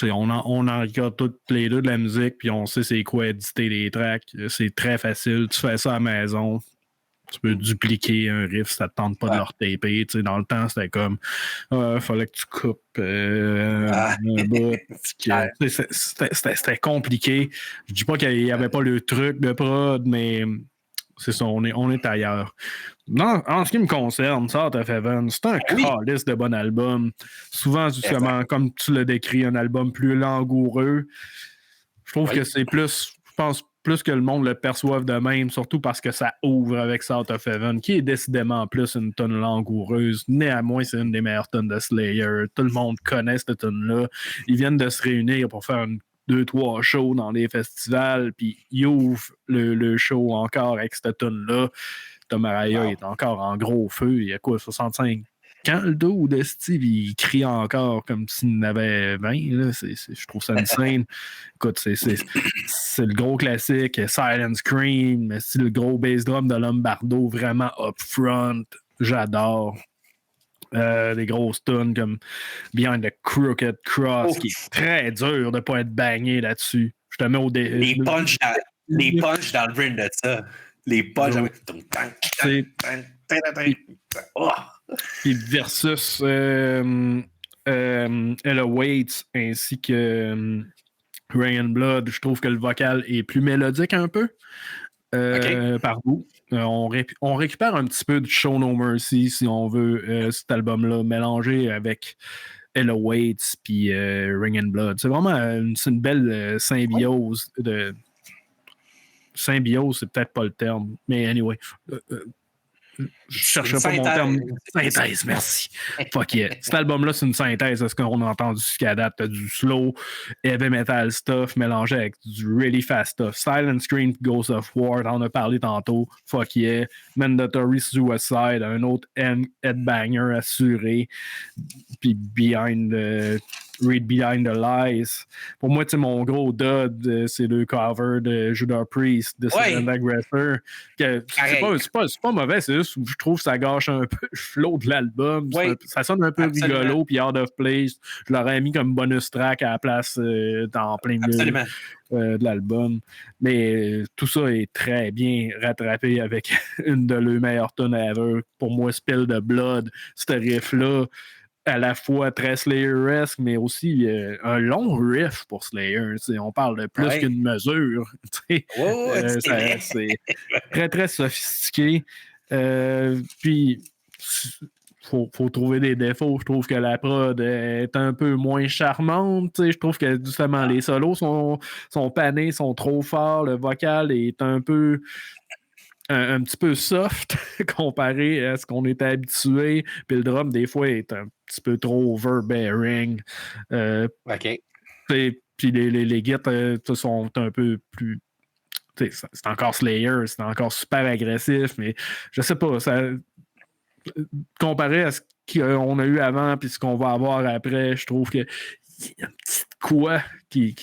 [SPEAKER 2] On en regarde toutes les deux de la musique, puis on sait c'est quoi éditer les tracks. C'est très facile. Tu fais ça à la maison. Tu peux dupliquer un riff, ça te tente pas de le retaper. Dans le temps, c'était comme fallait que tu coupes un bout. C'était compliqué. Je dis pas qu'il n'y avait pas le truc de prod, mais c'est ça, on est ailleurs. Non, en ce qui me concerne, South of Heaven, c'est un calice de bon album. Souvent, justement, comme tu l'as décrit, un album plus langoureux. Je trouve que c'est plus, je pense, plus que le monde le perçoive de même, surtout parce que ça ouvre avec South of Heaven, qui est décidément plus une tonne langoureuse. Néanmoins, c'est une des meilleures tonnes de Slayer. Tout le monde connaît cette tonne-là. Ils viennent de se réunir pour faire 2-3 shows dans des festivals, puis ils ouvrent le show encore avec cette tonne-là. Tom Araya est encore en gros feu. Il y a quoi, 65 ans le dos de Steve, il crie encore comme s'il n'avait 20. Là. Je trouve ça insane. Écoute, c'est le gros classique. Silent Scream, c'est le gros bass drum de Lombardo, vraiment upfront. J'adore. Des grosses tunes comme Behind the Crooked Cross, qui est très dur de ne pas être bagné là-dessus. Je te mets au
[SPEAKER 1] Les punchs dans le brain de ça. Les punchs avec...
[SPEAKER 2] Puis versus Ella Waits ainsi que Rain and Blood, je trouve que le vocal est plus mélodique un peu par bout. On récupère un petit peu de Show No Mercy si on veut cet album-là mélangé avec Ella Waits puis Ring and Blood. C'est vraiment une belle symbiose de... Symbiose, c'est peut-être pas le terme, mais anyway... je cherchais pas mon terme. Synthèse, merci. Fuck yeah. Cet album-là, c'est une synthèse de ce qu'on a entendu jusqu'à date. T'as du slow, heavy metal stuff mélangé avec du really fast stuff. Silent Scream, Ghost of War, t'en as parlé tantôt. Fuck yeah. Mandatory Suicide, un autre headbanger assuré. Puis Read Behind the Lies. Pour moi, mon gros dud, c'est le cover de Judas Priest, de Silent Aggressor. C'est pas mauvais, c'est juste je trouve que ça gâche un peu le flow de l'album. Ça sonne un peu rigolo puis out of place. Je l'aurais mis comme bonus track à la place dans plein milieu de l'album. Mais tout ça est très bien rattrapé avec une de leurs meilleures tonnes ever. Pour moi, Spill the Blood, ce riff-là, à la fois très Slayer-esque, mais aussi un long riff pour Slayer. On parle de plus qu'une mesure. C'est très, très sophistiqué. Puis, faut trouver des défauts. Je trouve que la prod est un peu moins charmante. Je trouve que justement, les solos sont panés, sont trop forts. Le vocal est un peu... Un petit peu soft comparé à ce qu'on était habitué. Puis le drum, des fois, est un petit peu trop overbearing.
[SPEAKER 1] OK.
[SPEAKER 2] Puis les gits sont un peu plus... C'est encore Slayer, c'est encore super agressif, mais je sais pas, ça, comparé à ce qu'on a eu avant puis ce qu'on va avoir après, je trouve que il y a un petit quoi qui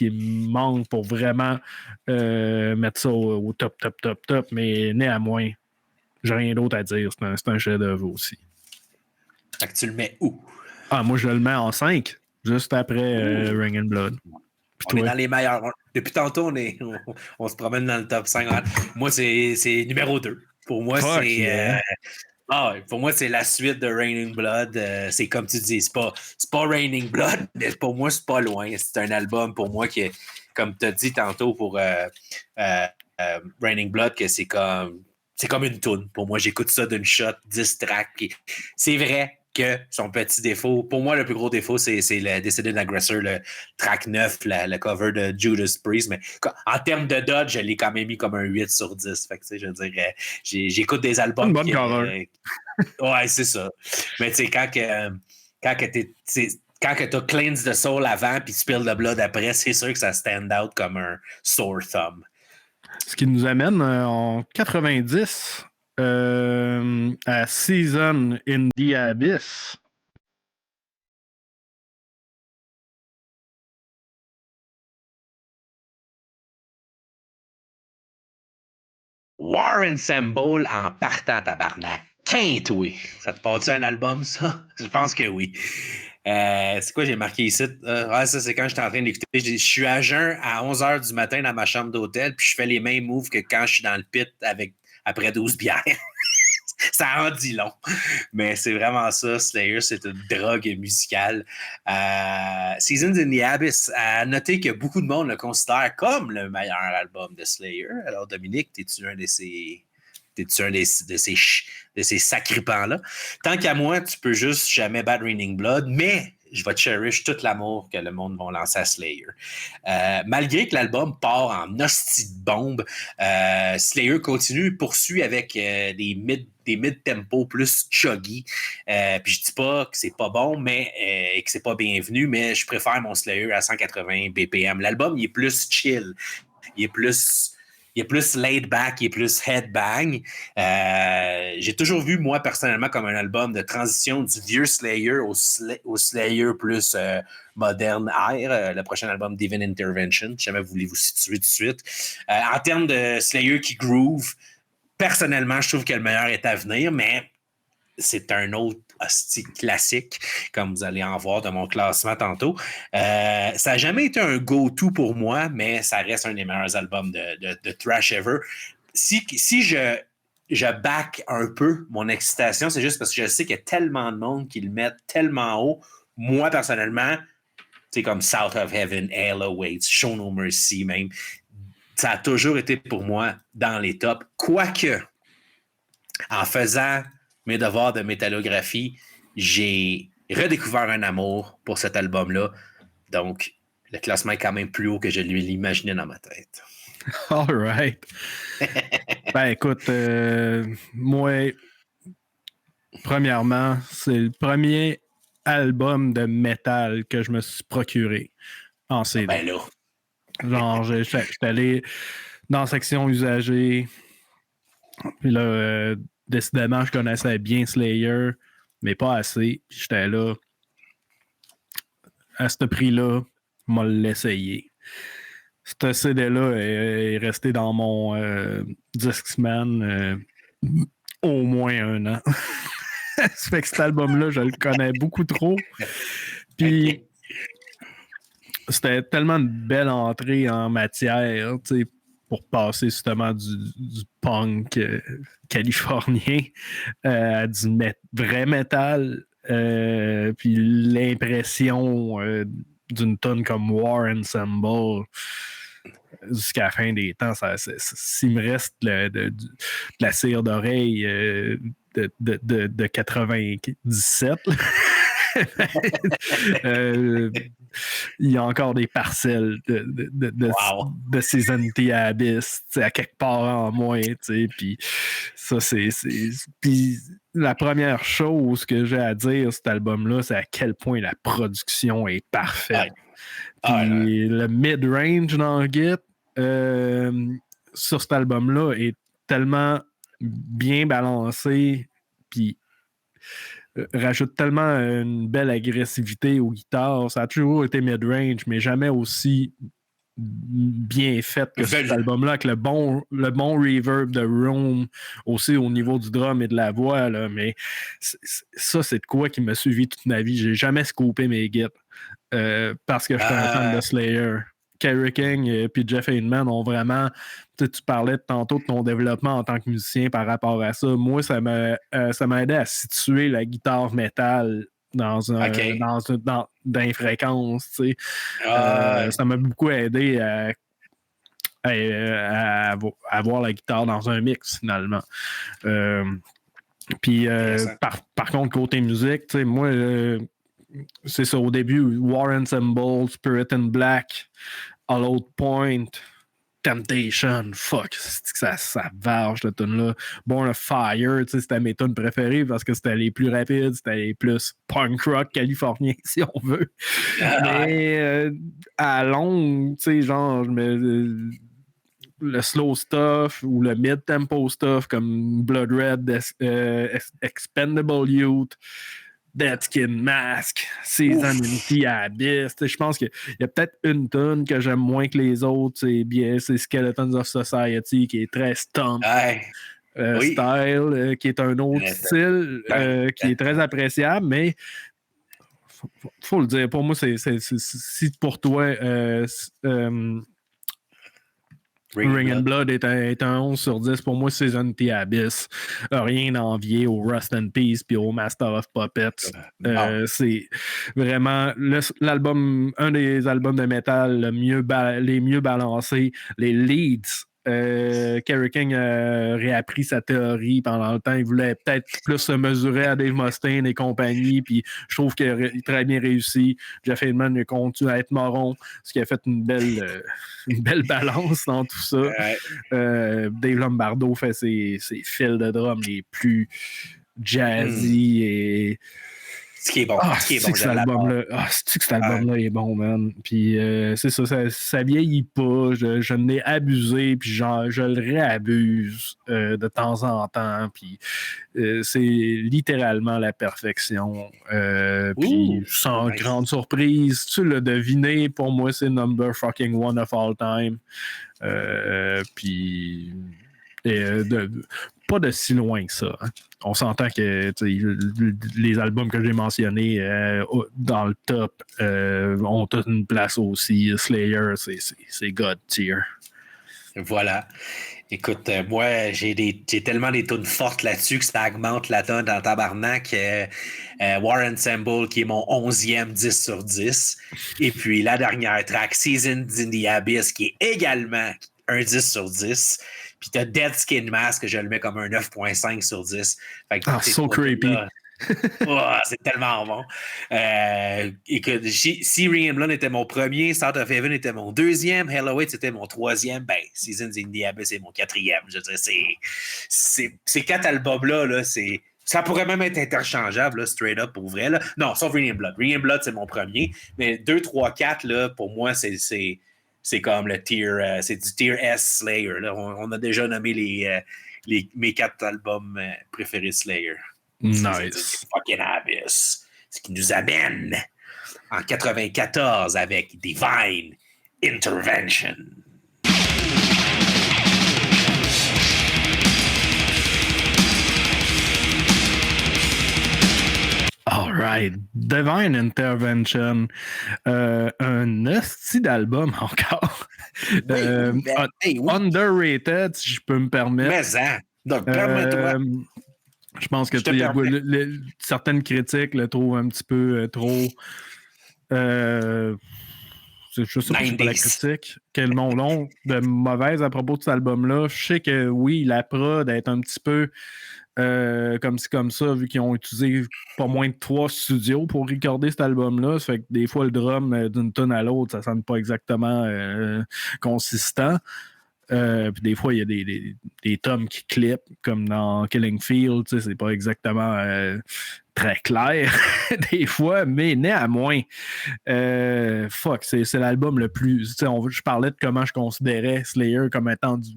[SPEAKER 2] manque pour vraiment mettre ça au top, mais néanmoins, j'ai rien d'autre à dire. C'est un chef-d'œuvre aussi.
[SPEAKER 1] Fait que tu le mets où?
[SPEAKER 2] Moi, je le mets en 5, juste après Ring and Blood.
[SPEAKER 1] On est dans les meilleurs. Depuis tantôt, on se promène dans le top 5. Moi, c'est numéro 2. Pour moi, pour moi, c'est la suite de Raining Blood. C'est comme tu dis, c'est pas Raining Blood, mais pour moi, c'est pas loin. C'est un album pour moi qui est, comme tu as dit tantôt pour Raining Blood, que c'est comme une toune. Pour moi, j'écoute ça d'une shot, 10 tracks. C'est vrai que son petit défaut, pour moi, le plus gros défaut, c'est le Dissident Aggressor, le track 9, le cover de Judas Priest. Mais en termes de dodge, je l'ai quand même mis comme un 8 sur 10. Fait que, je veux dire, j'écoute des albums.
[SPEAKER 2] Une bonne cover.
[SPEAKER 1] Ouais, c'est ça. Mais tu sais, quand t'as Cleanse the Soul avant puis Spill the Blood après, c'est sûr que ça stand out comme un sore thumb.
[SPEAKER 2] Ce qui nous amène en 90 à Season in the Abyss.
[SPEAKER 1] War Ensemble en partant, tabarnak. Quinte, oui. Ça te part-tu un album, ça? Je pense que oui. C'est quoi j'ai marqué ici? Ça, c'est quand j'étais en train d'écouter. Je suis à jeun à 11h du matin dans ma chambre d'hôtel, puis je fais les mêmes moves que quand je suis dans le pit après 12 bières. Ça en dit long. Mais c'est vraiment ça. Slayer, c'est une drogue musicale. Seasons in the Abyss, à noter que beaucoup de monde le considère comme le meilleur album de Slayer. Alors, Dominique, t'es-tu un de ces sacripants-là? Tant qu'à moi, tu peux juste jamais battre Raining Blood, mais je vais cherish tout l'amour que le monde va lancer à Slayer. Malgré que l'album part en hostie de bombe, Slayer poursuit avec des mid-tempo plus chuggy. Puis je dis pas que c'est pas bon, et que c'est pas bienvenu, mais je préfère mon Slayer à 180 BPM. L'album, il est plus chill. Il est plus laid back, il est plus headbang. J'ai toujours vu, moi, personnellement, comme un album de transition du vieux Slayer au Slayer plus moderne air. Le prochain album, Divine Intervention. Si jamais vous voulez vous situer tout de suite. En termes de Slayer qui groove, personnellement, je trouve que le meilleur est à venir, mais c'est un autre hostie classique, comme vous allez en voir de mon classement tantôt. Ça n'a jamais été un go-to pour moi, mais ça reste un des meilleurs albums de thrash ever. Si je back un peu mon excitation, c'est juste parce que je sais qu'il y a tellement de monde qui le mettent tellement haut. Moi, personnellement, c'est comme South of Heaven, Hell Awaits, Show No Mercy même. Ça a toujours été pour moi dans les tops. Quoique, en faisant mes devoirs de métallographie, j'ai redécouvert un amour pour cet album-là. Donc, le classement est quand même plus haut que je l'imaginais dans ma tête.
[SPEAKER 2] All right. Ben, écoute, moi, premièrement, c'est le premier album de métal que je me suis procuré en CD.
[SPEAKER 1] Ben là.
[SPEAKER 2] Genre, j'étais allé dans la section usagée. Puis là, décidément, je connaissais bien Slayer, mais pas assez. Puis j'étais là. À ce prix-là, je vais l'essayer. Ce CD-là est resté dans mon Discman au moins 1 an. Ça fait que cet album-là, je le connais beaucoup trop. Puis c'était tellement une belle entrée en matière, tu sais, pour passer justement du punk californien à du vrai métal. Puis l'impression d'une tonne comme War Ensemble jusqu'à la fin des temps, s'il me reste de la cire d'oreille de 97, il y a encore des parcelles de ces Abyss à quelque part en moins. Puis ça, Puis la première chose que j'ai à dire cet album-là, c'est à quel point la production est parfaite. Puis le mid-range dans Git sur cet album-là est tellement bien balancé, puis rajoute tellement une belle agressivité aux guitares. Ça a toujours été mid-range, mais jamais aussi bien fait que cet album-là, avec le bon reverb de Room, aussi au niveau du drum et de la voix. Là, mais ça, c'est de quoi qui m'a suivi toute ma vie. J'ai jamais scoopé mes guides parce que je suis un fan de Slayer. Kerry King et puis Jeff Hanneman ont vraiment... Tu parlais tantôt de ton développement en tant que musicien par rapport à ça. Moi, ça m'a aidé à situer la guitare métal dans une fréquence. Tu sais. Ça m'a beaucoup aidé à avoir la guitare dans un mix, finalement. Puis, par contre, côté musique, tu sais, moi... c'est ça, au début, War Ensemble, Spirit in Black, Hollow Point, Temptation, fuck, ça varge, cette tune-là. Born of Fire, c'était mes tunes préférées parce que c'était les plus rapides, c'était les plus punk rock californien, si on veut. Mais à longue, tu sais, genre, le slow stuff ou le mid-tempo stuff comme Blood Red, Expendable Youth, Dead Skin Mask, Season in Abyss. Je pense qu'il y a peut-être une tonne que j'aime moins que les autres. C'est Skeletons of Society qui est très stomp style, qui est un autre style qui est très appréciable, mais faut le dire, pour moi, si pour toi Ring and Blood est un 11 sur 10. Pour moi, Season of the Abyss. Rien à envier au Rust and Peace puis au Master of Puppets. C'est vraiment l'album, un des albums de métal les mieux balancés. Les leads. Kerry King a réappris sa théorie pendant le temps. Il voulait peut-être plus se mesurer à Dave Mustaine et compagnie, puis je trouve qu'il a très bien réussi. Jeff Hanneman a continué à être moron, ce qui a fait une belle balance dans tout ça. Dave Lombardo fait ses fils de drum les plus jazzy et...
[SPEAKER 1] Ce qui est bon.
[SPEAKER 2] C'est que cet album-là est bon, man. Puis c'est ça vieillit pas. Je l'ai abusé, puis je le réabuse de temps en temps. Puis c'est littéralement la perfection. Puis sans grande surprise, tu l'as deviné, pour moi, c'est number fucking one of all time. Puis... pas de si loin que ça. Hein. On s'entend que les albums que j'ai mentionnés dans le top ont toute une place aussi. Slayer, c'est God tier.
[SPEAKER 1] Voilà. Écoute, moi, j'ai tellement des tunes fortes là-dessus que ça augmente la tonne dans le tabarnak. War Ensemble, qui est mon 11e 10 sur 10. Et puis la dernière track, Season in the Abyss, qui est également un 10 sur 10. Puis t'as Dead Skin Mask, que je le mets comme un 9.5 sur 10. Fait que
[SPEAKER 2] so creepy.
[SPEAKER 1] C'est tellement bon. Écoute, si Ring and Blood était mon premier, Start of Heaven était mon deuxième, Helloween c'était mon troisième, ben Seasons in the Abyss c'est mon quatrième. Je veux dire, ces 4 albums-là, là, ça pourrait même être interchangeable, là, straight up, pour vrai. Là. Non, sauf Ring and Blood. Ring and Blood, c'est mon premier. Mais 2, 3, 4, là, pour moi, c'est comme le tier, c'est du tier S Slayer. Là. On a déjà nommé mes 4 albums préférés Slayer.
[SPEAKER 2] Nice.
[SPEAKER 1] Fucking Abyss. Ce qui nous amène en 94 avec Divine Intervention.
[SPEAKER 2] All right. Divine Intervention. Un hostie d'album encore. Underrated, si je peux me permettre.
[SPEAKER 1] Mais ça. Donc, permets-toi.
[SPEAKER 2] Je pense que certaines critiques le trouvent un petit peu trop. Je sais pas si c'est pas la critique. Quel nom long de mauvaise à propos de cet album-là. Je sais que oui, la prod est un petit peu comme ci, comme ça, vu qu'ils ont utilisé pas moins de 3 studios pour recorder cet album-là. Ça fait que des fois, le drum d'une tonne à l'autre, ça sonne pas exactement consistant. Puis des fois, il y a des tomes qui clippent, comme dans Killing Field, c'est pas exactement très clair des fois, mais néanmoins, c'est l'album le plus... Je parlais de comment je considérais Slayer comme étant du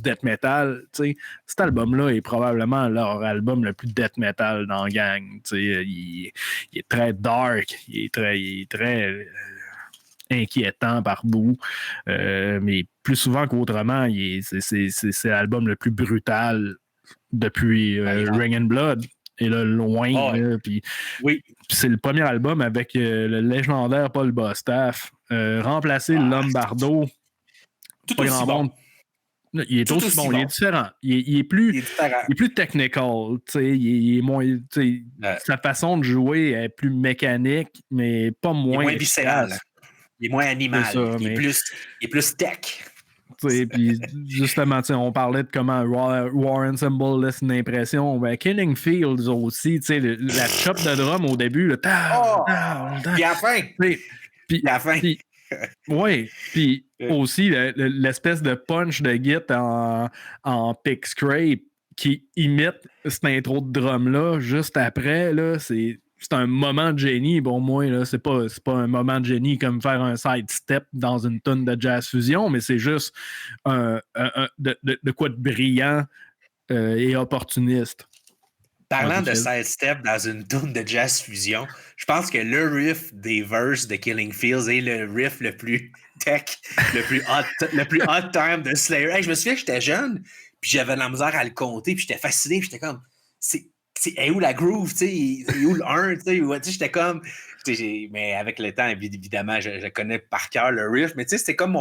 [SPEAKER 2] death metal. Cet album-là est probablement leur album le plus death metal dans la gang. Il est très dark, il est très inquiétant par bout, mais plus souvent qu'autrement, c'est l'album le plus brutal depuis Ring and Blood. Et là, loin. Puis c'est le premier album avec le légendaire Paul Bostaph. Remplacer Lombardo.
[SPEAKER 1] Tout aussi bon.
[SPEAKER 2] Il est aussi bon, il est différent. Il est plus technical. Il est moins. Sa façon de jouer est plus mécanique, mais pas moins.
[SPEAKER 1] Il est moins viscéral. Il est moins animal. Il est plus tech.
[SPEAKER 2] Puis justement, on parlait de comment War Ensemble laisse une impression. Killing Fields aussi, la chop de drum au début.
[SPEAKER 1] Puis à la fin.
[SPEAKER 2] Puis à la fin. Oui, puis aussi l'espèce de punch de git en pick scrape qui imite cette intro de drum-là juste après, là, c'est un moment de génie. Bon, moi, là, c'est pas un moment de génie comme faire un sidestep dans une tonne de jazz fusion, mais c'est juste de quoi de brillant et opportuniste.
[SPEAKER 1] Parlant de sidestep dans une tonne de jazz fusion, je pense que le riff des verses de Killing Fields est le riff le plus tech, le plus hot time de Slayer. Hey, je me souviens que j'étais jeune, puis j'avais de la misère à le compter, puis j'étais fasciné, puis j'étais comme, c'est où la groove, tu sais, où le 1, tu sais, j'étais comme, mais avec le temps, évidemment, je connais par cœur le riff, mais tu sais, c'était comme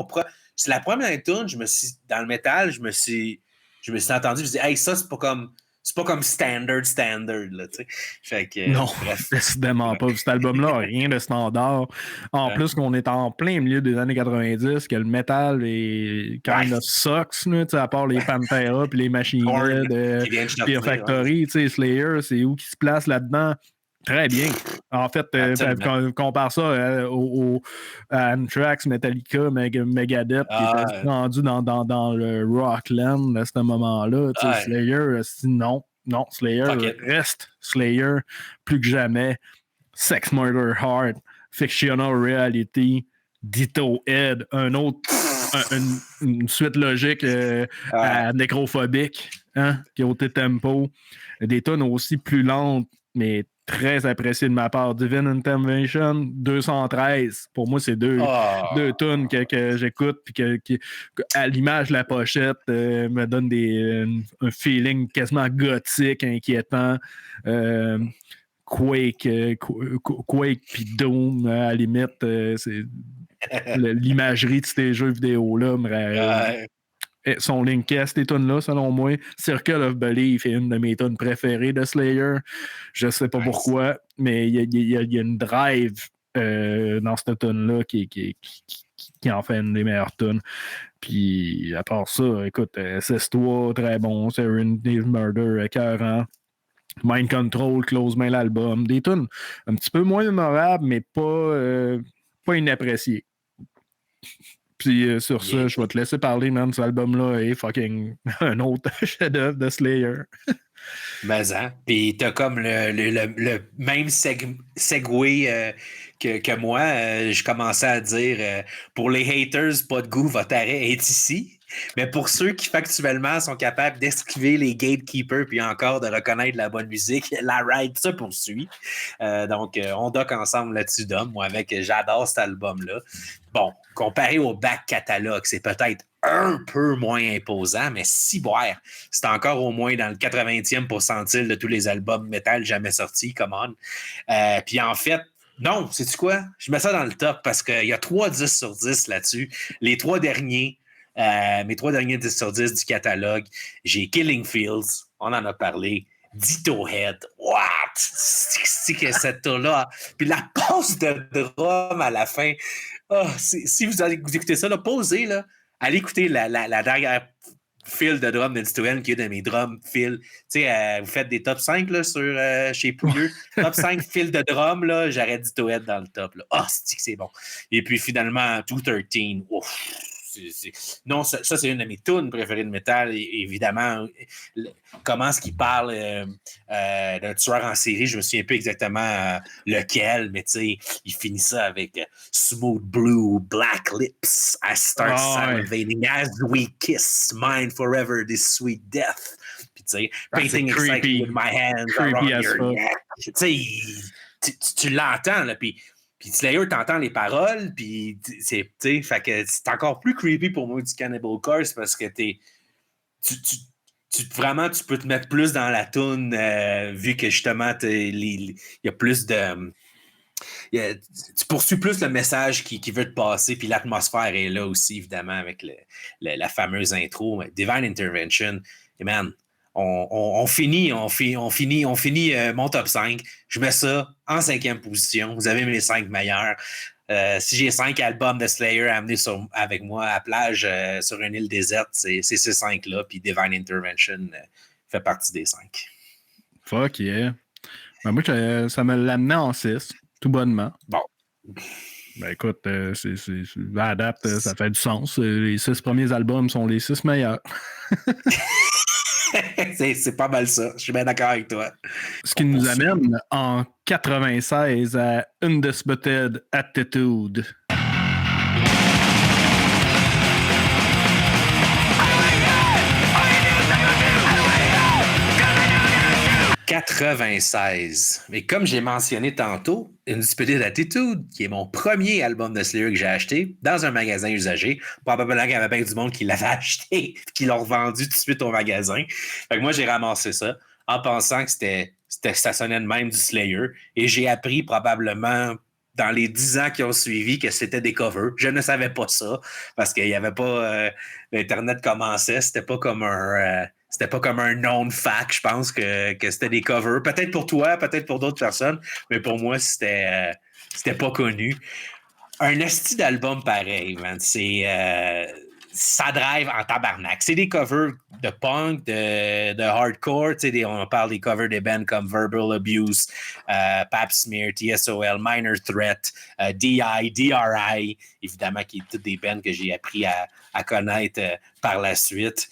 [SPEAKER 1] c'est la première tune, dans le métal, je me suis entendu, je me suis dit, hey, ça, c'est pas comme standard, là, tu sais. Fait que,
[SPEAKER 2] non, décidément pas. Cet album-là n'a rien de standard. En plus qu'on est en plein milieu des années 90, que le métal est kind of sucks, à part les Pantera puis les Machine Head, Fear Factory, Slayer, c'est où qui se place là-dedans? Très bien. En fait, on compare ça à Anthrax, Metallica, Megadeth, qui était rendu dans le Rockland à ce moment-là. Slayer, non, Slayer reste Slayer plus que jamais. Sex Murder Heart, Fictional Reality, Ditto Head, une suite logique à Nécrophobique, qui est au Tempo. Des tonnes aussi plus lentes, mais très apprécié de ma part. Divine Intervention, 213. Pour moi, c'est deux tunes que j'écoute puis qui, à l'image de la pochette, me donne un feeling quasiment gothique, inquiétant. Quake puis Doom, à la limite, c'est l'imagerie de ces jeux vidéo-là son Linkcast, ces tunes-là, selon moi. Circle of Belief est une de mes tunes préférées de Slayer. Je sais pas pourquoi, mais il y a une drive dans cette tune-là qui en fait une des meilleures tunes. Puis, à part ça, écoute, SS3, très bon. Serenity Murder, écœurant. Mind Control, Close Main l'album. Des tunes un petit peu moins mémorables, mais pas inapréciées. Puis sur ça, je vais te laisser parler, man. Cet album-là est fucking un autre chef-d'œuvre de Slayer.
[SPEAKER 1] Mais puis t'as comme le même segway que moi. Je commençais à dire pour les haters, pas de goût, votre arrêt est ici. Mais pour ceux qui factuellement sont capables d'esquiver les gatekeepers puis encore de reconnaître la bonne musique, la ride se poursuit. Donc, on dock ensemble là-dessus, Dom. Moi, j'adore cet album-là. Bon, comparé au back catalogue, c'est peut-être un peu moins imposant, mais boire, c'est encore au moins dans le 80e pourcentile de tous les albums metal jamais sortis, come on. Puis en fait, non, sais-tu quoi? Je mets ça dans le top parce qu'il y a 3 10 sur 10 là-dessus. Les 3 derniers, mes 3 derniers 10 sur 10 du catalogue, j'ai Killing Fields, on en a parlé, Ditto Head. What? C'est que cette tour-là. Puis la pause de drum à la fin. Oh, si vous écoutez ça, là, posez, là, allez écouter la dernière fil de drum de Ditto Head qui est de mes drum fil. Tu sais, vous faites des top 5 là, sur chez Pouilleux. Top 5 fil de drum, là, j'aurais Ditto Head dans le top. Là. Oh, c'est bon. Et puis finalement, 213. Ouf. Non, ça c'est une de mes tunes préférées de métal. Et, évidemment, comment est-ce qu'il parle d'un tueur en série, je me souviens plus exactement lequel, mais tu sais, il finit ça avec Smooth Blue, Black Lips, I start salivating as we kiss, mine forever this sweet death. Puis tu sais, painting excited with my hands around your neck. Tu sais, tu l'entends, là, puis Slayer, t'entends les paroles, puis fait que c'est encore plus creepy pour moi du Cannibal Corpse parce que vraiment, tu peux te mettre plus dans la toune vu que justement, il y a plus de... tu poursuis plus le message qui veut te passer, puis l'atmosphère est là aussi, évidemment, avec la fameuse intro. Divine Intervention, et man, on finit mon top 5. Je mets ça en 5e position. Vous avez mes 5 meilleurs. Si j'ai 5 albums de Slayer à amener avec moi à la plage sur une île déserte, c'est ces 5-là. Puis Divine Intervention fait partie des 5.
[SPEAKER 2] Fuck yeah. Ben moi, ça me l'amenait en 6, tout bonnement.
[SPEAKER 1] Bon.
[SPEAKER 2] Ben écoute, Adapt, ça fait du sens. Les 6 premiers albums sont les 6 meilleurs.
[SPEAKER 1] C'est pas mal ça. Je suis bien d'accord avec toi.
[SPEAKER 2] Ce qui nous amène en 96 à Undisputed Attitude.
[SPEAKER 1] « 96. Mais comme j'ai mentionné tantôt, Undisputed Attitude, qui est mon premier album de Slayer que j'ai acheté dans un magasin usagé, probablement qu'il y avait bien du monde qui l'avait acheté et qui l'a revendu tout de suite au magasin. Fait que moi, j'ai ramassé ça en pensant que ça sonnait de même du Slayer. Et j'ai appris probablement dans les 10 ans qui ont suivi que c'était des covers. Je ne savais pas ça parce qu'il n'y avait pas... l'Internet commençait, c'était pas comme un known fact, je pense que c'était des covers. Peut-être pour toi, peut-être pour d'autres personnes, mais pour moi, c'était pas connu. Un esti d'album pareil, man. Ça drive en tabarnak. C'est des covers de punk, de hardcore. On parle des covers des bands comme Verbal Abuse, Pap Smear, TSOL, Minor Threat, DI, DRI, évidemment, qui sont toutes des bands que j'ai appris à connaître par la suite.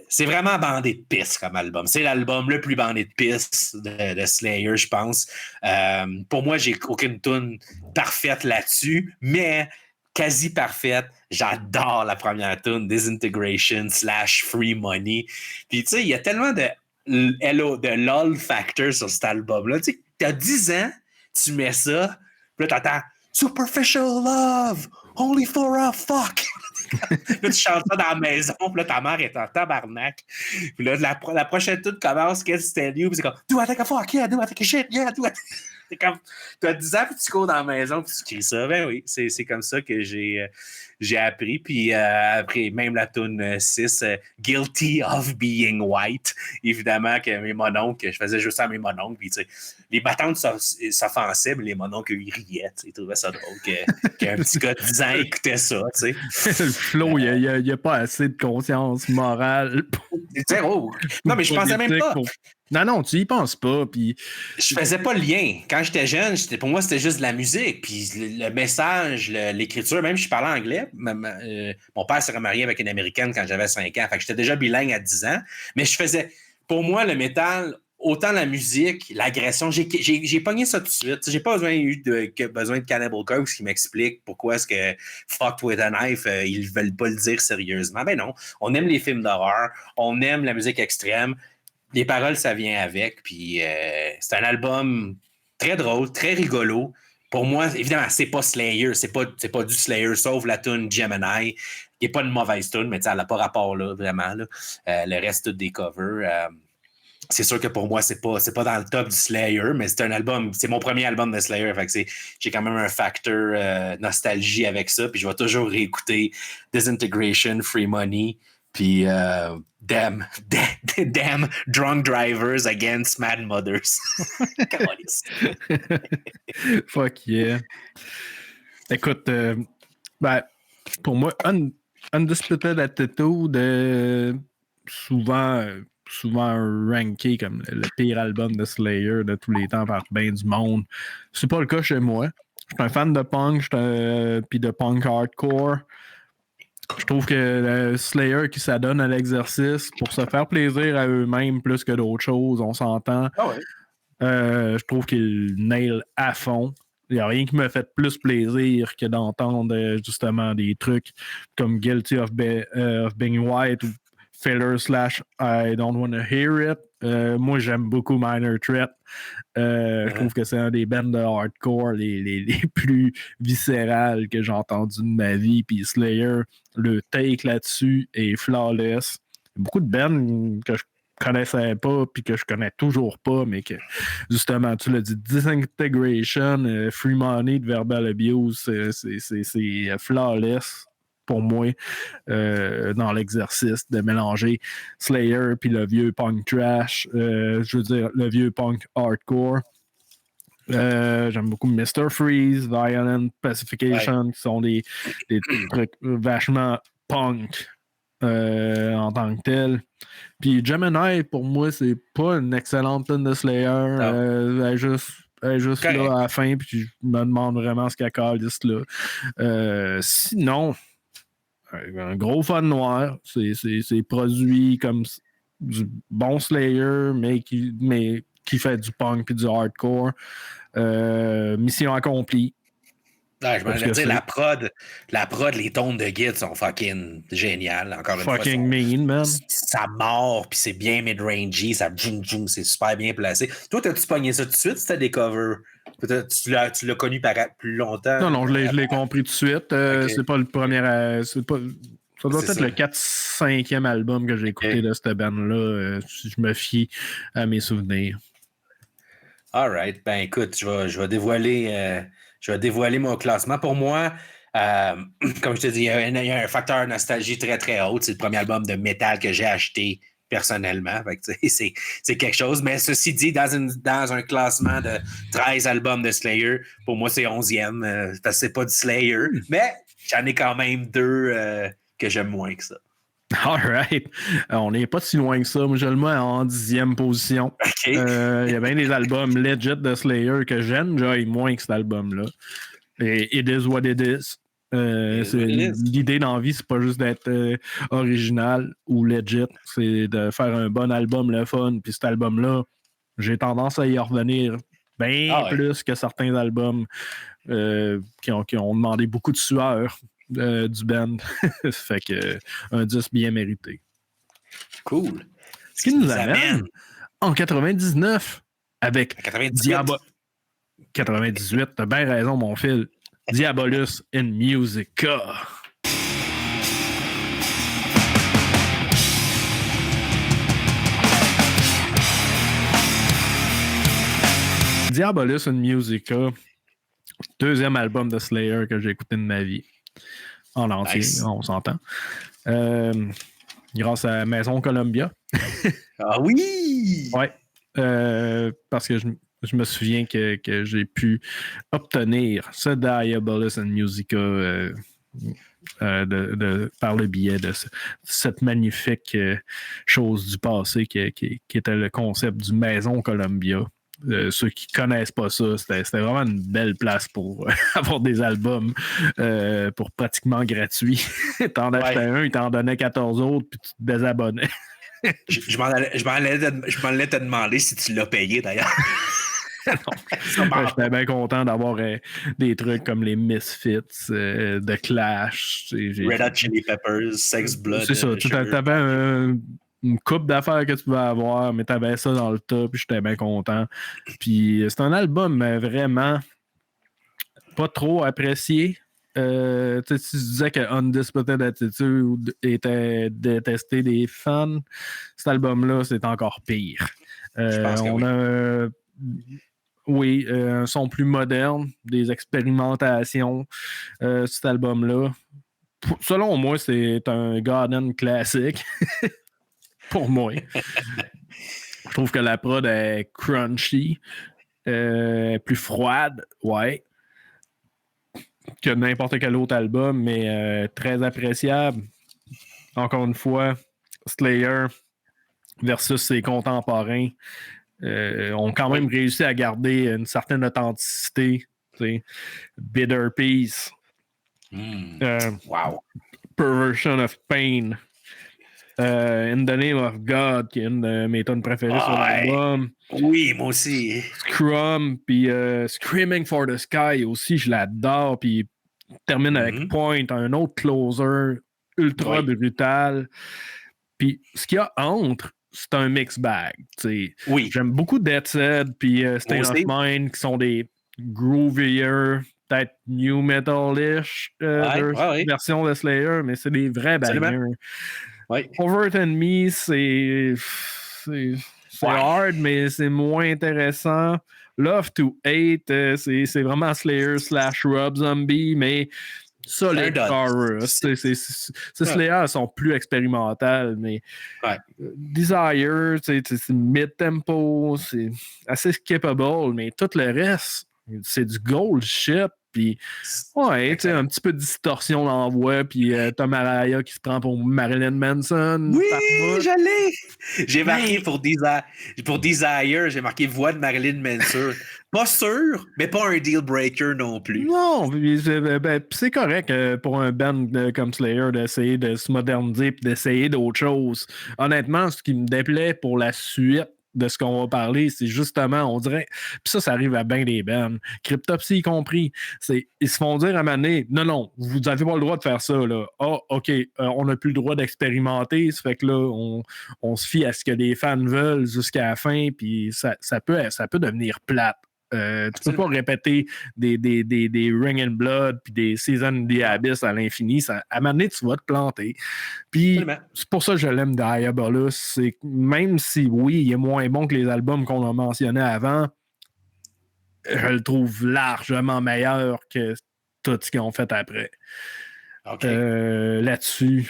[SPEAKER 1] C'est vraiment bandé de pistes comme album. C'est l'album le plus bandé de pistes de Slayer, je pense. Pour moi, j'ai aucune tune parfaite là-dessus, mais quasi parfaite. J'adore la première tune, Disintegration / Free Money. Puis tu sais, il y a tellement de LOL factor sur cet album-là. Tu sais, t'as 10 ans, tu mets ça, puis là, t'entends Superficial Love, Only for a Fuck. Là, tu chantes ça dans la maison, puis là, ta mère est en tabarnak. Puis là, la prochaine tune commence, Qu'est-ce que c'est you? Puis c'est comme, Do I take a fuck? Yeah, do I take a shit? Yeah, do I... C'est comme, tu as 10 ans, puis tu cours dans la maison, puis tu cries ça. Ben oui, c'est comme ça que j'ai appris. Puis après, même la tune 6, Guilty of Being White. Évidemment que mes mononcles, je faisais juste ça à mes mononcles. Puis tu sais, les battantes s'offensaient, mais les mononcles, ils riaient. Ils trouvaient ça drôle qu'un petit gars de 10 ans écoutait ça. Tu sais.
[SPEAKER 2] Le flow, il n'y a pas assez de conscience morale.
[SPEAKER 1] C'est zéro. Non, mais je pensais même pas.
[SPEAKER 2] Non, tu y penses pas. Puis...
[SPEAKER 1] Je faisais pas le lien. Quand j'étais jeune, pour moi, c'était juste de la musique. Puis le message, l'écriture, même si je parlais anglais, mon père s'est remarié avec une Américaine quand j'avais 5 ans. Fait que j'étais déjà bilingue à 10 ans. Mais je faisais, pour moi, le métal, autant la musique, l'agression, j'ai pogné ça tout de suite. J'ai pas besoin de Cannibal Corpse qui m'explique pourquoi est-ce que Fucked with a Knife, ils veulent pas le dire sérieusement. Ben non, on aime les films d'horreur, on aime la musique extrême. Les paroles, ça vient avec. Puis c'est un album très drôle, très rigolo. Pour moi, évidemment, c'est pas Slayer. C'est pas du Slayer, sauf la tune Gemini, qui n'est pas une mauvaise tune, mais elle n'a pas rapport là, vraiment. Là. Le reste, tout des covers. C'est sûr que pour moi, c'est pas dans le top du Slayer, mais c'est un album, c'est mon premier album de Slayer. Fait que j'ai quand même un facteur nostalgie avec ça. Puis je vais toujours réécouter Disintegration, Free Money. Puis damn drunk drivers against mad mothers.
[SPEAKER 2] Fuck yeah. Écoute, pour moi, Undisputed Attitude, souvent ranké comme le pire album de Slayer de tous les temps par ben du monde. C'est pas le cas chez moi. Je suis un fan de punk, puis de punk hardcore. Je trouve que Slayer qui s'adonne à l'exercice pour se faire plaisir à eux-mêmes plus que d'autres choses, on s'entend.
[SPEAKER 1] Ah ouais.
[SPEAKER 2] Je trouve qu'ils nail à fond. Il n'y a rien qui me fait plus plaisir que d'entendre justement des trucs comme Guilty of Being White ou Filler / I Don't Wanna Hear It. Moi, j'aime beaucoup Minor Threat. Je trouve que c'est un des bands de hardcore les plus viscérales que j'ai entendu de ma vie. Puis Slayer, le take là-dessus est flawless. Il y a beaucoup de bands que je connaissais pas puis que je connais toujours pas, mais que justement, tu l'as dit, Disintegration, Free Money de Verbal Abuse, c'est flawless pour moi dans l'exercice de mélanger Slayer puis le vieux punk trash, je veux dire le vieux punk hardcore. J'aime beaucoup Mr. Freeze, Violent Pacification, qui sont des trucs vachement punk en tant que tel. Puis Gemini, pour moi, c'est pas une excellente tune de Slayer. Elle est juste là à la fin, puis je me demande vraiment ce qu'elle calisse là. Sinon, un gros fan noir, c'est produit comme du bon Slayer, mais qui fait du punk et du hardcore. Mission accomplie.
[SPEAKER 1] Ouais, je m'en vais dire, la prod, les tones de guide sont fucking géniales. Encore une fois,
[SPEAKER 2] fucking mean, man.
[SPEAKER 1] Ça mord, puis c'est bien mid-rangey, ça djung, c'est super bien placé. Toi, t'as-tu pogné ça tout de suite, c'était des covers? Peut-être tu l'as connu plus longtemps?
[SPEAKER 2] Non, je l'ai compris tout de suite. Okay. C'est pas le premier. Ça doit être le 4-5e album que j'ai écouté de cette band-là, si je me fie à mes souvenirs.
[SPEAKER 1] All right. Ben écoute, je vais dévoiler mon classement. Pour moi, comme je te dis, il y a un facteur nostalgie très, très haut. C'est le premier album de métal que j'ai acheté personnellement. Fait que, c'est quelque chose. Mais ceci dit, dans un classement de 13 albums de Slayer, pour moi, c'est 11e. Parce que c'est pas du Slayer. Mais j'en ai quand même 2 que j'aime moins que ça.
[SPEAKER 2] All right. On n'est pas si loin que ça. Moi, je le mets en 10e position.
[SPEAKER 1] Okay.
[SPEAKER 2] Il y a bien des albums legit de Slayer que j'aime. J'ai moins que cet album-là. Et It Is What It Is. L'idée dans la vie, c'est pas juste d'être original ou legit. C'est de faire un bon album, le fun. Puis cet album-là, j'ai tendance à y revenir bien plus que certains albums qui ont demandé beaucoup de sueur. Du band. Fait que un 10 bien mérité.
[SPEAKER 1] Cool.
[SPEAKER 2] Ce qui nous amène en 99 avec 98, t'as bien raison, mon fil. Diabolus in Musica. Diabolus in Musica, 2e album de Slayer que j'ai écouté de ma vie. En entier, nice. On s'entend. Grâce à Maison Columbia.
[SPEAKER 1] Ah oui!
[SPEAKER 2] Ouais. Parce que je me souviens que j'ai pu obtenir ce Diabolus in Musica par le biais de cette magnifique chose du passé qui était le concept du Maison Columbia. Ceux qui connaissent pas ça, c'était vraiment une belle place pour avoir des albums pour pratiquement gratuit. T'en achetais un, ils t'en donnaient 14 autres, puis tu te désabonnais.
[SPEAKER 1] je m'en allais te demander si tu l'as payé d'ailleurs.
[SPEAKER 2] J'étais bien content d'avoir des trucs comme les Misfits, The Clash.
[SPEAKER 1] Red Hot Chili Peppers, Sex Blood.
[SPEAKER 2] C'est ça, tu avais une coupe d'affaires que tu pouvais avoir, mais t'avais ça dans le top, puis j'étais bien content. Puis c'est un album vraiment pas trop apprécié. Tu disais que Undisputed Attitude était détesté des fans. Cet album-là, c'est encore pire.
[SPEAKER 1] Je pense que
[SPEAKER 2] un son plus moderne, des expérimentations. Cet album-là, selon moi, c'est un Garden classique. Pour moi. Je trouve que la prod est crunchy, plus froide, ouais, que n'importe quel autre album, mais très appréciable. Encore une fois, Slayer versus ses contemporains ont quand même réussi à garder une certaine authenticité. Bitter Peace.
[SPEAKER 1] Wow.
[SPEAKER 2] Perversion of Pain. In the Name of God, qui est une de mes tonnes préférées sur l'album.
[SPEAKER 1] Oui, moi aussi.
[SPEAKER 2] Scrum, puis Screaming for the Sky aussi, je l'adore. Puis termine avec Point, un autre closer ultra brutal. Puis ce qu'il y a entre, c'est un mix bag.
[SPEAKER 1] Oui.
[SPEAKER 2] J'aime beaucoup Dead Set, puis State of Mind, qui sont des groovier, peut-être new metal-ish version de Slayer, mais c'est des vrais bangers. Overt and Me, c'est hard, mais c'est moins intéressant. Love to Hate, c'est vraiment Slayer / Rob Zombie, mais solid chorus. Ces Slayer sont plus expérimentales, mais Desire, c'est mid-tempo, c'est assez skippable, mais tout le reste, c'est du gold shit. Puis, un petit peu de distorsion dans la voix, puis Tom Araya qui se prend pour Marilyn Manson.
[SPEAKER 1] Oui, j'allais! J'ai marqué pour Desire, j'ai marqué voix de Marilyn Manson. Pas sûr, mais pas un deal breaker non plus.
[SPEAKER 2] Non, c'est correct pour un band comme Slayer d'essayer de se moderniser et d'essayer d'autres choses. Honnêtement, ce qui me déplaît pour la suite de ce qu'on va parler, c'est justement, on dirait, puis ça arrive à bien des bands, Cryptopsy y compris, ils se font dire à un moment donné, non, vous n'avez pas le droit de faire ça, là. Ah, OK, on n'a plus le droit d'expérimenter, ça fait que là, on se fie à ce que les fans veulent jusqu'à la fin, puis ça peut devenir plate. Tu peux pas répéter des Ring and Blood puis des Season of the Abyss à l'infini. À un moment donné, tu vas te planter. Puis c'est pour ça que je l'aime Diabolus. C'est que même si, oui, il est moins bon que les albums qu'on a mentionnés avant, je le trouve largement meilleur que tout ce qu'ils ont fait après. Là-dessus,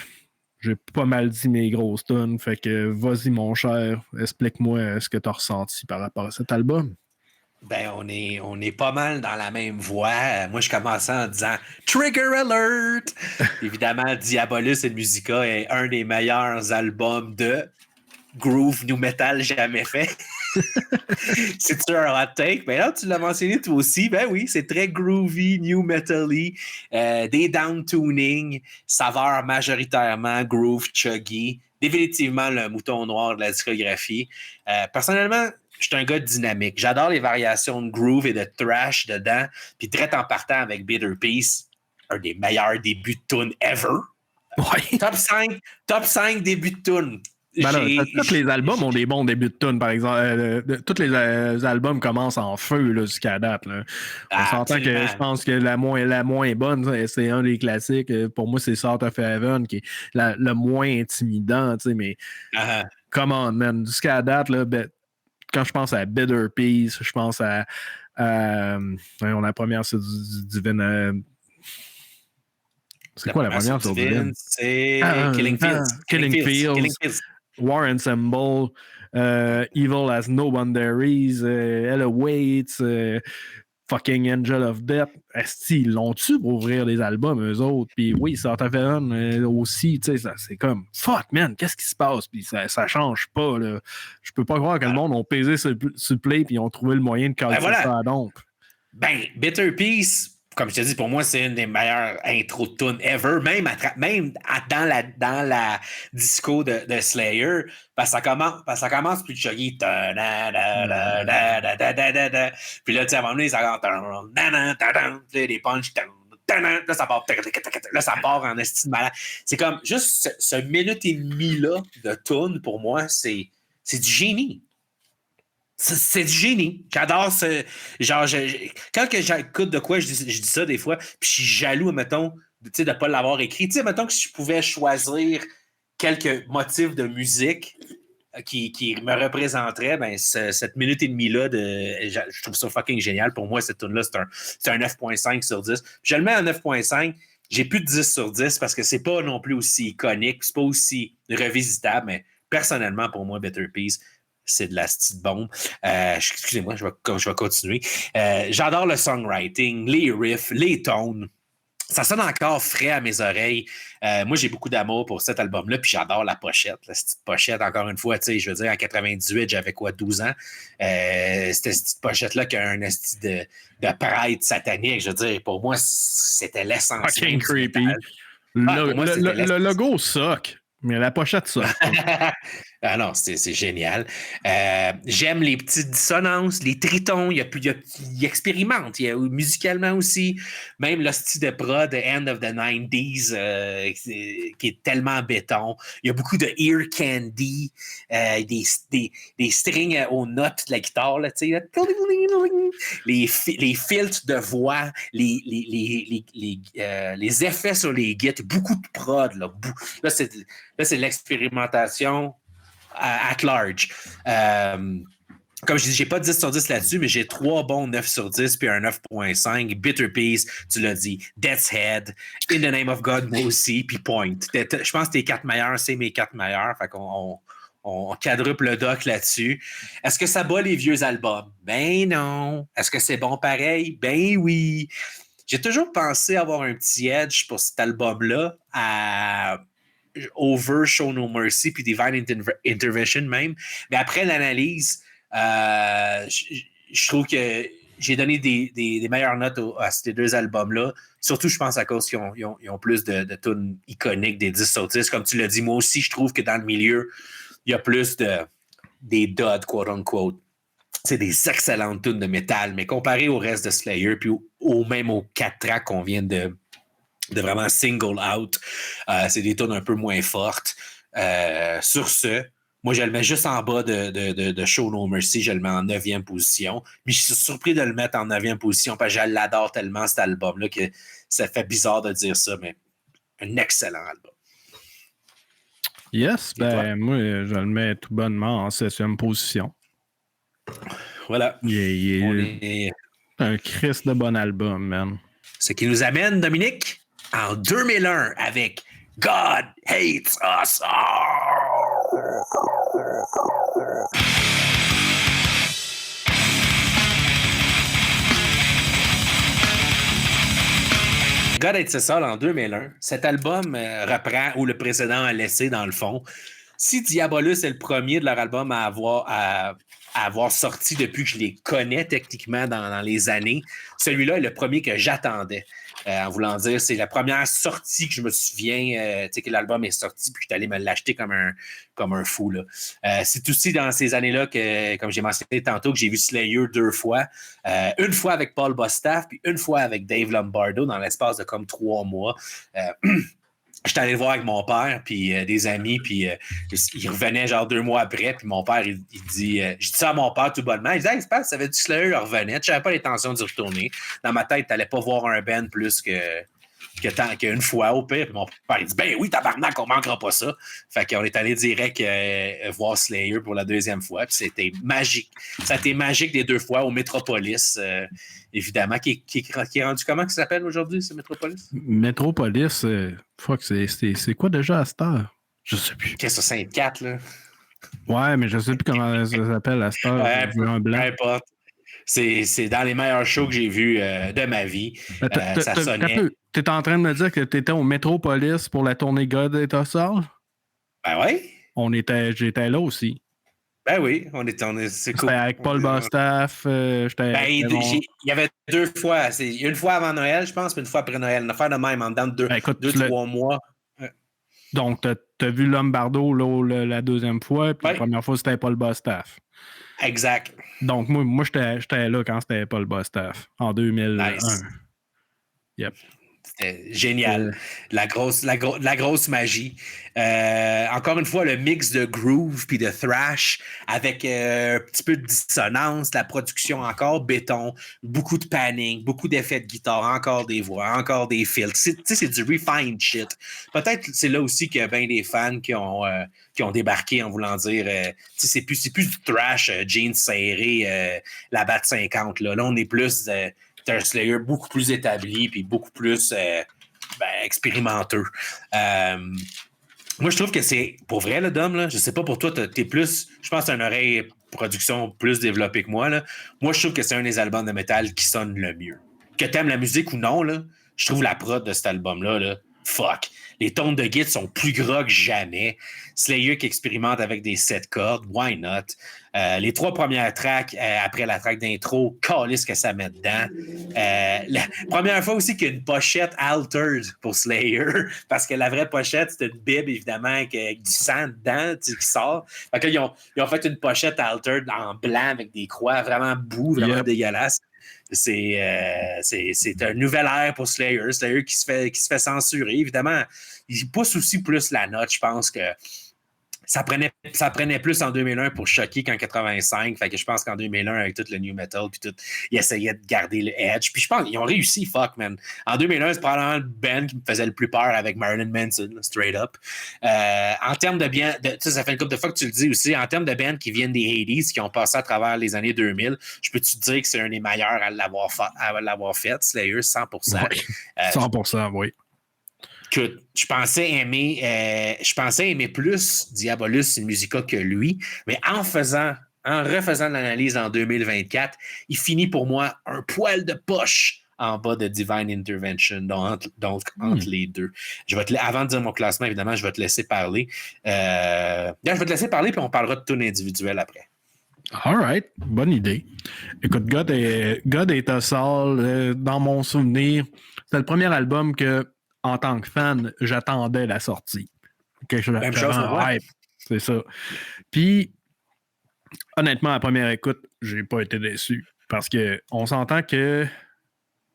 [SPEAKER 2] j'ai pas mal dit mes grosses tonnes. Fait que vas-y, mon cher, explique-moi ce que tu as ressenti par rapport à cet album.
[SPEAKER 1] Ben, on est pas mal dans la même voie. Moi, je commençais en disant Trigger Alert! Évidemment, Diabolus et Musica est un des meilleurs albums de groove new metal jamais fait. C'est-tu un hot take? Ben là, tu l'as mentionné toi aussi. Ben oui, c'est très groovy, new metal-y, des down-tuning, saveur majoritairement groove chuggy. Définitivement le mouton noir de la discographie. Personnellement, je suis un gars dynamique. J'adore les variations de groove et de thrash dedans. Puis direct en partant avec Bitter Peace, un des meilleurs débuts de tune ever.
[SPEAKER 2] Ouais.
[SPEAKER 1] Top 5 débuts de tune.
[SPEAKER 2] Tous les albums ont des bons débuts de tune, par exemple. Tous les albums commencent en feu là, jusqu'à date. Là. On s'entend que je pense que la moins bonne, c'est un des classiques. Pour moi, c'est Sort of Heaven qui est le moins intimidant. Mais come on, man. Jusqu'à date, là, quand je pense à Bitter Peace, je pense à la première, c'est du Divine. C'est quoi la première sur Divine?
[SPEAKER 1] C'est Killing Fields.
[SPEAKER 2] War Ensemble, Evil Has No Boundaries, Ella Waits, fucking Angel of Death. Est-ce qu'ils l'ont-tu pour ouvrir des albums, eux autres? Puis oui, Sort of Heaven aussi, tu sais, c'est comme fuck, man, qu'est-ce qui se passe? Puis ça change pas, là. Je peux pas croire que le monde a pesé sur le play puis ils ont trouvé le moyen de caler ça à donc.
[SPEAKER 1] Ben, Bitter Peace, comme je te dis, pour moi, c'est une des meilleures intros de tune ever, même dans la disco de Slayer, parce que ça commence plus de chuggy. Puis là, tu sais, à un moment donné, ça commence des punches. Là, ça part en estime malade. C'est comme juste ce minute et demie-là de tune, pour moi, c'est du génie. C'est du génie. J'adore ce. Genre, quand j'écoute de quoi, je dis ça des fois, puis je suis jaloux, mettons, de ne pas l'avoir écrit. Tu sais, mettons que si je pouvais choisir quelques motifs de musique qui me représenteraient, ben, cette minute et demie-là, je trouve ça fucking génial. Pour moi, cette tune-là, c'est un 9.5 sur 10. Je le mets à 9.5. J'ai plus de 10 sur 10 parce que c'est pas non plus aussi iconique, c'est pas aussi revisitable, mais personnellement, pour moi, Bitter Peace, c'est de la petite bombe. Excusez-moi, je vais continuer. J'adore le songwriting, les riffs, les tones. Ça sonne encore frais à mes oreilles. Moi, j'ai beaucoup d'amour pour cet album-là, puis j'adore la pochette. Cette petite pochette, encore une fois, tu sais, je veux dire, en 98, j'avais quoi, 12 ans? C'était cette petite pochette-là qui a un esti de prêtre satanique. Je veux dire, pour moi, c'était l'essence.
[SPEAKER 2] Fucking creepy.
[SPEAKER 1] Pour moi,
[SPEAKER 2] le logo suck, mais la pochette suck.
[SPEAKER 1] Ah non, c'est génial. J'aime les petites dissonances, les tritons. Il expérimente. Musicalement aussi. Même le style de prod de End of the 90s qui est tellement béton. Il y a beaucoup de ear candy, des strings aux notes de la guitare. Là, les filtres de voix, les effets sur les guides. Beaucoup de prod. Là, c'est l'expérimentation at large. Comme je dis, j'ai pas 10 sur 10 là-dessus, mais j'ai 3 bons 9 sur 10 puis un 9.5. Bitter Peace, tu l'as dit. Death's Head, In the Name of God, moi aussi, puis Point. Je pense que tes 4 meilleurs, c'est mes 4 meilleurs. Fait qu'on quadruple le doc là-dessus. Est-ce que ça bat les vieux albums? Ben non. Est-ce que c'est bon pareil? Ben oui. J'ai toujours pensé avoir un petit edge pour cet album-là over Show No Mercy puis Divine Intervention même. Mais après l'analyse, je trouve que j'ai donné des meilleures notes à ces deux albums-là. Surtout, je pense, à cause qu'ils ont plus de tunes iconiques, des 10 sur 10. Comme tu l'as dit, moi aussi, je trouve que dans le milieu, il y a plus des duds, quote-unquote. C'est des excellentes tunes de métal, mais comparé au reste de Slayer, puis même aux 4 tracks qu'on vient de vraiment single out. C'est des tunes un peu moins fortes. Sur ce, moi, je le mets juste en bas de Show No Mercy. Je le mets en 9e position. Mais je suis surpris de le mettre en 9e position parce que je l'adore tellement, cet album-là, que ça fait bizarre de dire ça, mais un excellent album.
[SPEAKER 2] Yes, moi, je le mets tout bonnement en 7e position.
[SPEAKER 1] Voilà.
[SPEAKER 2] Il est un Christ de bon album, man.
[SPEAKER 1] Ce qui nous amène, Dominique, en 2001 avec God Hates Us All. God Hates Us All en 2001. Cet album reprend où le précédent a laissé, dans le fond. Si Diabolus est le premier de leur album à avoir sorti depuis que je les connais techniquement dans les années, celui-là est le premier que j'attendais. En voulant dire, c'est la première sortie que je me souviens, que l'album est sorti, puis je suis allé me l'acheter comme un fou. Là. C'est aussi dans ces années-là que, comme j'ai mentionné tantôt, que j'ai vu Slayer 2 fois. Une fois avec Paul Bostaph, puis une fois avec Dave Lombardo dans l'espace de comme 3 mois. J'étais allé le voir avec mon père, puis des amis, puis il revenait genre 2 mois après, puis mon père, il dit, je dis ça à mon père tout bonnement, il dit, hey, ça avait du Slayer, il revenait, je n'avais pas l'intention d'y retourner. Dans ma tête, tu n'allais pas voir un band plus qu'une fois au pire. Puis mon père, il dit, ben oui, tabarnak, on manquera pas ça. Fait qu'on est allé direct voir Slayer pour la 2e fois, puis c'était magique. Ça a été magique des 2 fois au Metropolis, évidemment, qui est rendu comment ça s'appelle aujourd'hui, ce Metropolis?
[SPEAKER 2] Metropolis, c'est quoi déjà à cette heure? Je sais plus.
[SPEAKER 1] Qu'est-ce que c'est, Sainte-Cat, là?
[SPEAKER 2] Ouais, mais je sais plus comment ça s'appelle à cette heure.
[SPEAKER 1] Peu importe. C'est dans les meilleurs shows que j'ai vus de ma vie. Ça sonnait.
[SPEAKER 2] T'es en train de me dire que t'étais au Metropolis pour la tournée God Hates Us All?
[SPEAKER 1] Ben oui.
[SPEAKER 2] J'étais là aussi.
[SPEAKER 1] Ben oui, c'est cool.
[SPEAKER 2] C'était avec Paul Bostaph.
[SPEAKER 1] Il y avait 2 fois. Une fois avant Noël, je pense, puis une fois après Noël. Une affaire de même, en dedans de 2-3 mois.
[SPEAKER 2] Donc, t'as vu Lombardo la 2e fois, puis la première fois, c'était Paul Bostaph.
[SPEAKER 1] Exact.
[SPEAKER 2] Donc, moi j'étais là quand c'était Paul Bostaph, en 2001.
[SPEAKER 1] Nice.
[SPEAKER 2] Yep.
[SPEAKER 1] C'était génial. La grosse magie. Encore une fois, le mix de groove puis de thrash avec un petit peu de dissonance, la production encore béton, beaucoup de panning, beaucoup d'effets de guitare, encore des voix, encore des filtres. C'est du refined shit. Peut-être que c'est là aussi qu'il y a bien des fans qui ont débarqué en voulant dire c'est plus du thrash, jeans serrés, la batte 50. Là on est plus... un Slayer beaucoup plus établi puis beaucoup plus expérimenteux. Moi, je trouve que c'est, pour vrai, le Dom, là, je sais pas pour toi, t'es plus, je pense que t'as une oreille production plus développée que moi, là. Moi, je trouve que c'est un des albums de métal qui sonne le mieux. Que t'aimes la musique ou non, là, je trouve la prod de cet album-là, là, fuck. Les tones de guitare sont plus gras que jamais. Slayer qui expérimente avec des 7 cordes, why not? Les 3 premières tracks, après la track d'intro, calisse que ça met dedans. La première fois aussi qu'il y a une pochette altered pour Slayer, parce que la vraie pochette, c'était une bible, évidemment, avec du sang dedans qui sort. Fait que là, ils ont fait une pochette altered en blanc avec des croix vraiment boue, vraiment dégueulasse. C'est un nouvel ère pour Slayer. Slayer qui se fait censurer. Évidemment, il pousse aussi plus la note. Je pense que ça prenait plus en 2001 pour choquer qu'en 85. Fait que je pense qu'en 2001, avec tout le new metal, puis tout, ils essayaient de garder le edge. Puis je pense qu'ils ont réussi, fuck, man. En 2001, c'est probablement le band qui me faisait le plus peur avec Marilyn Manson, straight up. En termes de bien, ça fait une couple de fois que tu le dis aussi, en termes de bands qui viennent des 80s, qui ont passé à travers les années 2000, je peux te dire que c'est un des meilleurs à l'avoir fait, Slayer, 100%.
[SPEAKER 2] Ouais, 100%, oui.
[SPEAKER 1] Que je pensais aimer plus Diabolus in Musica que lui, mais en refaisant l'analyse en 2024, il finit pour moi un poil de poche en bas de Divine Intervention, donc entre les deux. Avant de dire mon classement, évidemment, je vais te laisser parler. Je vais te laisser parler, puis on parlera de tune individuelle après.
[SPEAKER 2] All right, bonne idée. Écoute, God est a Soul, dans mon souvenir, c'est le premier album que, en tant que fan, j'attendais la sortie.
[SPEAKER 1] Même chose pour moi.
[SPEAKER 2] Hype, c'est ça. Puis, honnêtement, à la première écoute, j'ai pas été déçu. Parce qu'on s'entend que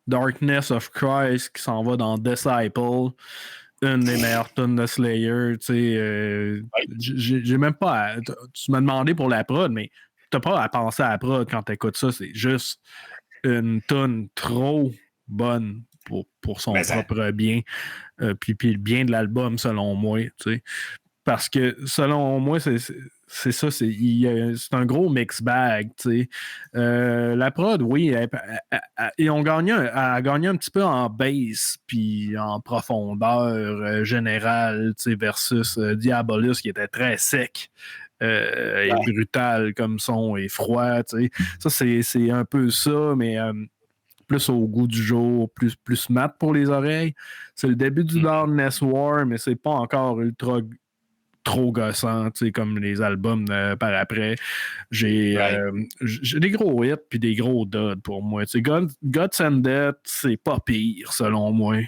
[SPEAKER 2] Darkness of Christ qui s'en va dans Disciple, une des meilleures tunes de Slayer, tu sais, j'ai même pas tu m'as demandé pour la prod, mais t'as pas à penser à la prod quand t'écoutes ça, c'est juste une tune trop bonne pour son propre bien, puis le bien de l'album, selon moi, tu sais. Parce que, selon moi, c'est ça, c'est un gros mix bag, tu sais. La prod, oui, ils ont gagné un petit peu en bass, puis en profondeur générale, tu sais, versus Diabolus, qui était très sec. Et brutal comme son et froid, tu sais. Ça, c'est un peu ça, mais plus au goût du jour, plus mat pour les oreilles. C'est le début du Darkness War, mais c'est pas encore ultra trop gossant, tu sais, comme les albums par après. J'ai des gros hits puis des gros duds pour moi. Tu sais, Guts and Death, c'est pas pire, selon moi.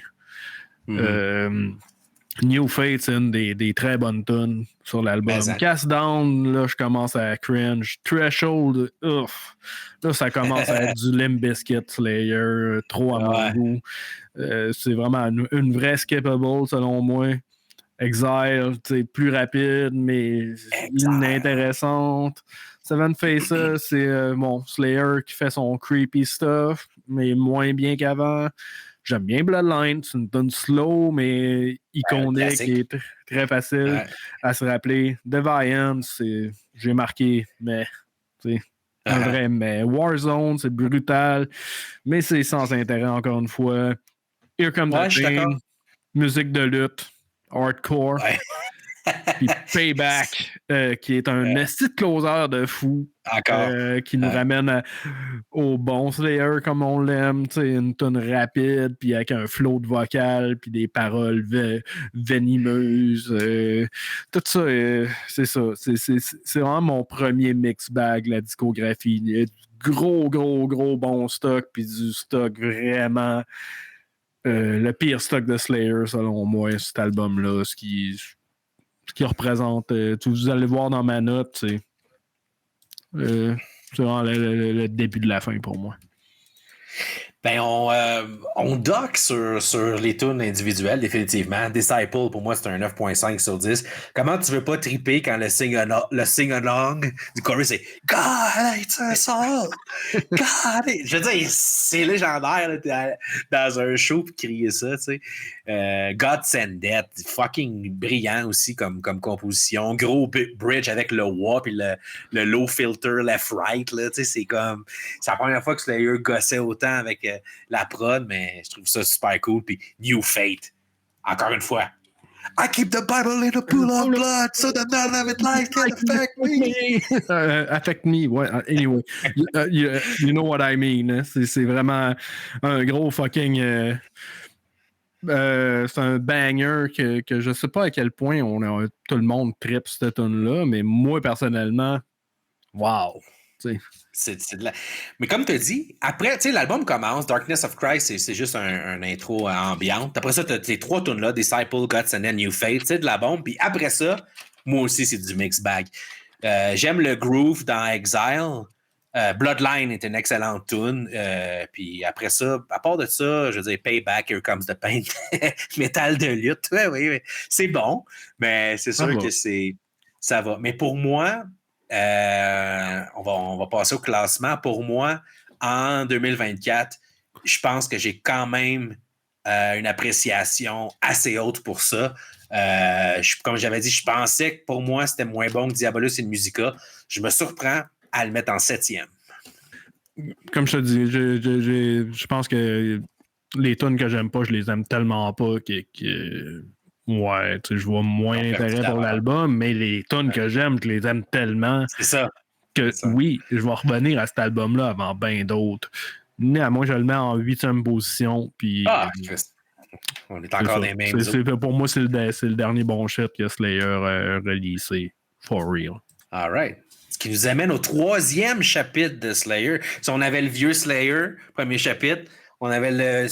[SPEAKER 2] New Fate, c'est une des très bonnes tunes sur l'album. Cast Down, là, je commence à cringe. Threshold, ouf. Là, ça commence à être du Limp Bizkit Slayer, trop à mon goût. C'est vraiment une vraie skippable, selon moi. Exile, plus rapide, mais inintéressante. Seven Faces, c'est Slayer qui fait son creepy stuff, mais moins bien qu'avant. J'aime bien Bloodline, c'est une tonne slow, mais iconique et très facile à se rappeler. Defiance, j'ai marqué, mais un vrai mais. Warzone, c'est brutal, mais c'est sans intérêt encore une fois. Here Comes the Pain, musique de lutte. Hardcore. Puis Payback, qui est un esti de closer de fou. Qui nous ramène au bon Slayer comme on l'aime. Une tonne rapide, puis avec un flow de vocal, puis des paroles venimeuses. Tout ça, c'est ça. C'est vraiment mon premier mix bag, la discographie. Il y a du gros bon stock, puis du stock vraiment. Le pire stock de Slayer, selon moi, cet album-là, ce qui représente, vous allez voir dans ma note, c'est vraiment le début de la fin pour moi.
[SPEAKER 1] Ben, on dock sur les tunes individuelles, définitivement. Disciple, pour moi, c'est un 9.5 sur 10. Comment tu veux pas triper quand le sing-along du chorus, c'est « God, it's a soul! God, je veux dire, c'est légendaire là, dans un show pour crier ça, tu sais. God Send Death, fucking brillant aussi comme composition. Gros bridge avec le wah puis le low filter left-right, là, tu sais, c'est comme... C'est la première fois que Slayer gossait autant avec la prod, mais je trouve ça super cool. Puis New Fate, Encore une fois. I keep the Bible in a pool of blood so that none of it lies can affect me.
[SPEAKER 2] Affect me, ouais. Anyway, you know what I mean. Hein? C'est vraiment un gros fucking... c'est un banger que je sais pas à quel point tout le monde tripe cette tune-là, mais moi, personnellement, wow!
[SPEAKER 1] C'est de la... Mais comme tu as dit, après, tu sais, l'album commence, Darkness of Christ, c'est juste un intro ambiante. Après ça, tu as les 3 tunes-là, Disciple, Guts and then New Faith, c'est de la bombe. Puis après ça, moi aussi, c'est du mix bag. J'aime le groove dans Exile. Bloodline est une excellente tune. Puis après ça, à part de ça, je veux dire, Payback, Here Comes the Pain, métal de lutte. Ouais, oui, c'est bon, mais c'est sûr que ça va. Mais pour moi, on va passer au classement. Pour moi, en 2024, je pense que j'ai quand même une appréciation assez haute pour ça. Comme j'avais dit, je pensais que pour moi, c'était moins bon que Diabolus et Musica. Je me surprends à le mettre en 7e.
[SPEAKER 2] Comme je te dis, je pense que les tunes que j'aime pas, je les aime tellement pas que ouais, tu sais, je vois moins d'intérêt pour l'album, mais les tunes que j'aime, je les aime tellement que oui, je vais revenir à cet album-là avant bien d'autres. Néanmoins, je le mets en 8e position. Puis,
[SPEAKER 1] on est encore des mêmes.
[SPEAKER 2] Pour moi, c'est le dernier bon shit que Slayer a releasé. For real.
[SPEAKER 1] All right. Ce qui nous amène au 3e chapitre de Slayer. Si on avait le vieux Slayer, premier chapitre, on avait le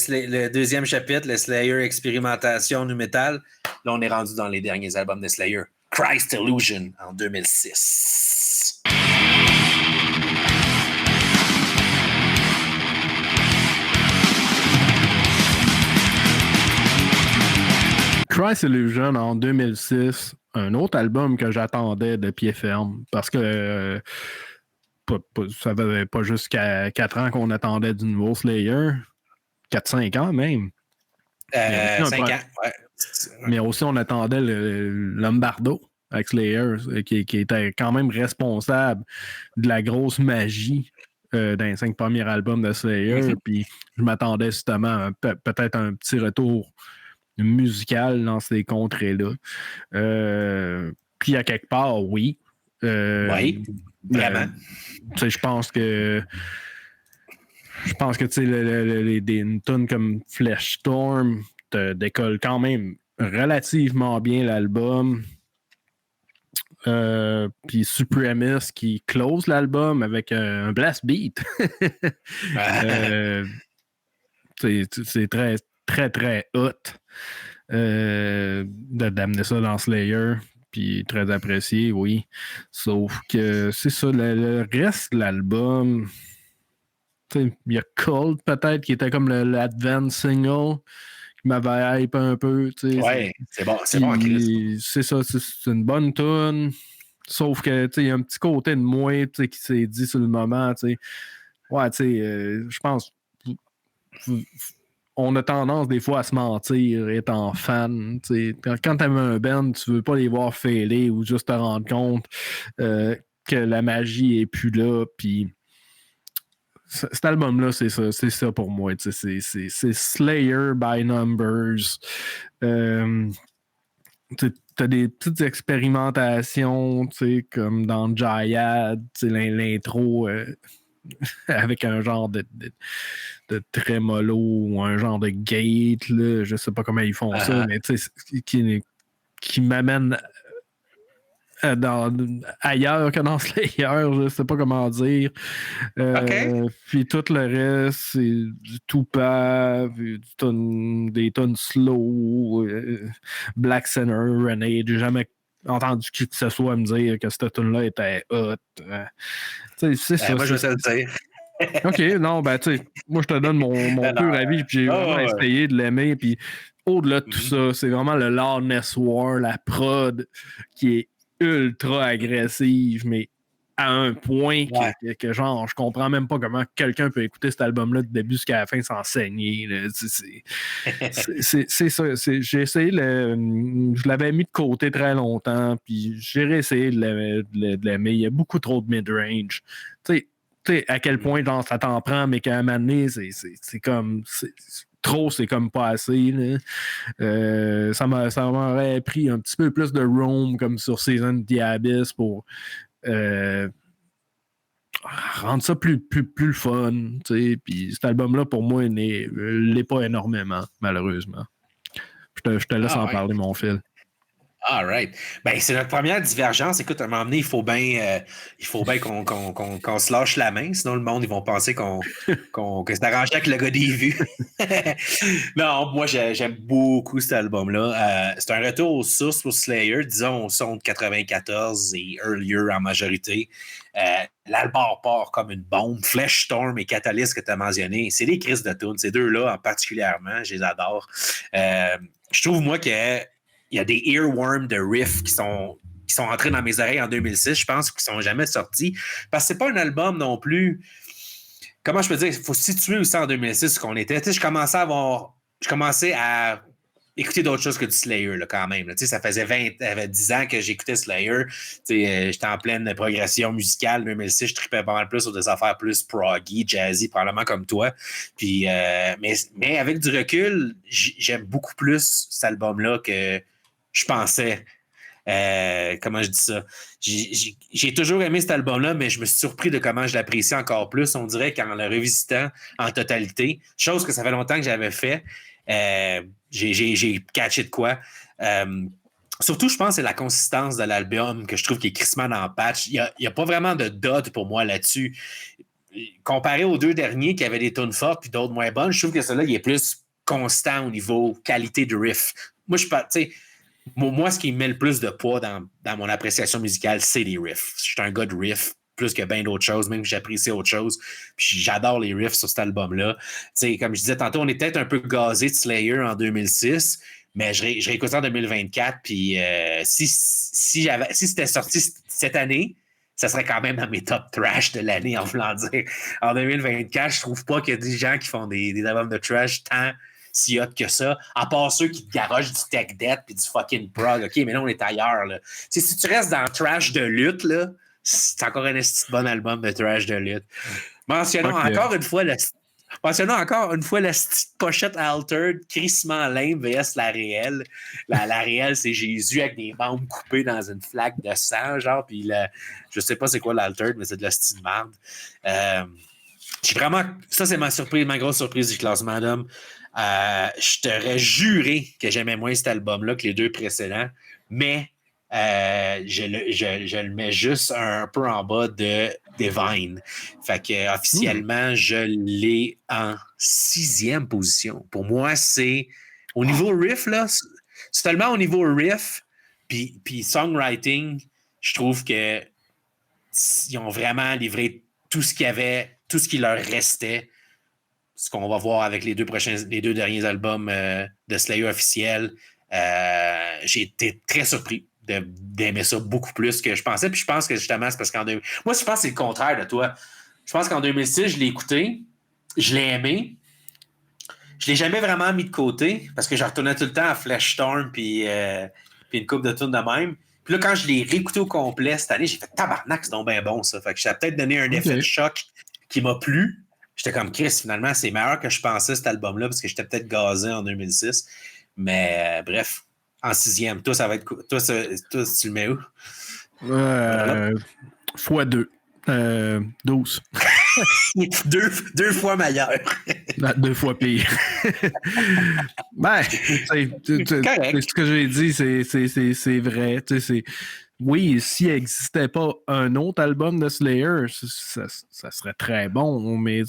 [SPEAKER 1] 2e chapitre, le Slayer Expérimentation nu metal. Là, on est rendu dans les derniers albums de Slayer. Christ Illusion en 2006.
[SPEAKER 2] Christ Illusion en 2006, un autre album que j'attendais de pied ferme parce que ça faisait pas juste 4 ans qu'on attendait du nouveau Slayer. 4-5 ans même.
[SPEAKER 1] 5 ans, ouais.
[SPEAKER 2] Mais aussi, on attendait le Lombardo avec Slayer, qui était quand même responsable de la grosse magie dans les 5 premiers albums de Slayer. Puis je m'attendais justement peut-être un petit retour musical dans ces contrées-là. Puis à quelque part, oui.
[SPEAKER 1] Oui, vraiment.
[SPEAKER 2] Je pense que tu sais, une tune comme Flesh Storm te décolle quand même relativement bien l'album. Puis Supremacist qui close l'album avec un blast beat. C'est très, très, très hot d'amener ça dans Slayer. Puis très apprécié, oui. Sauf que c'est ça, le reste de l'album... Il y a Cold peut-être qui était comme l'advance single qui m'avait hype un peu.
[SPEAKER 1] Ouais, c'est bon Chris.
[SPEAKER 2] C'est ça, c'est une bonne tune. Sauf que il y a un petit côté de moi qui s'est dit sur le moment. Ouais, je pense on a tendance des fois à se mentir étant fan. Quand t'aimes un band, tu veux pas les voir failer ou juste te rendre compte que la magie est plus là. Puis cet album-là, c'est ça pour moi. C'est Slayer by numbers. T'as des petites expérimentations, comme dans Jayad, l'intro avec un genre de trémolo ou un genre de gate. Là, je sais pas comment ils font ça, mais qui m'amène ailleurs que dans Slayer, je sais pas comment dire. Puis tout le reste, c'est du Tupac, des tonnes slow, Black Sinner, Renee. J'ai jamais entendu qui que ce soit me dire que cette tune-là était hot. C'est ça.
[SPEAKER 1] Moi, je vais te le dire.
[SPEAKER 2] OK, non, ben, tu sais, moi, je te donne mon pur avis, puis j'ai vraiment essayé de l'aimer, puis au-delà de tout ça, c'est vraiment le Loudness War, la prod qui est ultra agressive, mais à un point que genre, je comprends même pas comment quelqu'un peut écouter cet album-là du début jusqu'à la fin sans saigner. C'est ça. J'ai essayé, je l'avais mis de côté très longtemps, puis j'ai réessayé de l'aimer. Il y a beaucoup trop de mid-range. Tu sais, à quel point genre, ça t'en prend, mais qu'à un moment donné, c'est comme... trop, c'est comme pas assez. Là. Ça m'aurait pris un petit peu plus de room comme sur Season of the Abyss pour rendre ça plus le fun. Puis cet album-là, pour moi, l'est pas énormément, malheureusement. Je te laisse en parler, mon Phil.
[SPEAKER 1] All right. Ben, c'est notre première divergence. Écoute, à un moment donné, il faut bien qu'on se lâche la main, sinon le monde, ils vont penser que c'est arrangé avec le gars des vues. Non, moi, j'aime beaucoup cet album-là. C'est un retour aux sources pour Slayer, disons au son de 94 et earlier en majorité. L'album part comme une bombe. Fleshstorm et Catalyst que tu as mentionné, c'est des crises de tunes. Ces deux-là, en particulièrement, je les adore. Je trouve, moi, il y a des earworms de riffs qui sont entrés dans mes oreilles en 2006, je pense, qui sont jamais sortis. Parce que c'est pas un album non plus. Comment je peux dire? Il faut se situer aussi en 2006 ce qu'on était. Tu sais, je commençais à écouter d'autres choses que du Slayer, là, quand même. Tu sais, ça faisait 10 ans que j'écoutais Slayer. Tu sais, j'étais en pleine progression musicale. 2006, je tripais pas mal plus sur des affaires plus proggy, jazzy, probablement comme toi. Puis, mais avec du recul, j'aime beaucoup plus cet album-là que je pensais. Comment je dis ça? J'ai toujours aimé cet album-là, mais je me suis surpris de comment je l'apprécie encore plus. On dirait qu'en le revisitant en totalité, chose que ça fait longtemps que j'avais fait, j'ai catché de quoi. Surtout, je pense que c'est la consistance de l'album que je trouve qui est crissement dans le patch. Il n'y a pas vraiment de dot pour moi là-dessus. Comparé aux deux derniers qui avaient des tunes fortes puis d'autres moins bonnes, je trouve que celui-là, il est plus constant au niveau qualité de riff. Moi, moi, ce qui me met le plus de poids dans mon appréciation musicale, c'est les riffs. Je suis un gars de riffs, plus que bien d'autres choses, même que j'apprécie autre chose. Puis j'adore les riffs sur cet album-là. T'sais, comme je disais tantôt, on est peut-être un peu gazé de Slayer en 2006, mais je réécoute en 2024. Puis si c'était sorti cette année, ça serait quand même dans mes top trash de l'année, en voulant dire. En 2024, je trouve pas qu'il y a des gens qui font des albums de trash tant si hot que ça, à part ceux qui te garagent du tech debt puis du fucking prog. OK, mais là, on est ailleurs. Là. Si tu restes dans trash de lutte, là, c'est encore un bon album de trash de lutte. Mentionnons encore une fois la petite pochette altered, crissement lame vs la réelle. La réelle, c'est Jésus avec des membres coupés dans une flaque de sang, genre, puis je sais pas c'est quoi l'altered, mais c'est de la style merde. Ça, c'est ma grosse surprise du classement d'homme. Je t'aurais juré que j'aimais moins cet album-là que les deux précédents, mais je le mets juste un peu en bas de Divine. Fait que officiellement, je l'ai en 6e position. Pour moi, c'est au niveau riff, là, seulement au niveau riff, puis songwriting, je trouve que ils ont vraiment livré tout ce qui leur restait. Ce qu'on va voir avec les deux derniers albums de Slayer officiels. J'ai été très surpris d'aimer ça beaucoup plus que je pensais. Puis je pense que justement, c'est parce moi, je pense que c'est le contraire de toi. Je pense qu'en 2006, je l'ai écouté, je l'ai aimé. Je l'ai jamais vraiment mis de côté parce que je retournais tout le temps à Fleshstorm puis une couple de tunes de même. Puis là, quand je l'ai réécouté au complet cette année, j'ai fait tabarnak, c'est donc bien bon ça. Fait que ça a peut-être donné un effet de choc qui m'a plu. J'étais comme Chris, finalement, c'est meilleur que je pensais cet album-là parce que j'étais peut-être gazé en 2006. Mais bref, en 6e, toi, ça va être toi, tu le mets où?
[SPEAKER 2] Fois 2. 12.
[SPEAKER 1] deux fois meilleur.
[SPEAKER 2] 2 fois pire. Ben, ce que j'ai dit, c'est vrai. Oui, s'il n'existait pas un autre album de Slayer, ça serait très bon, mais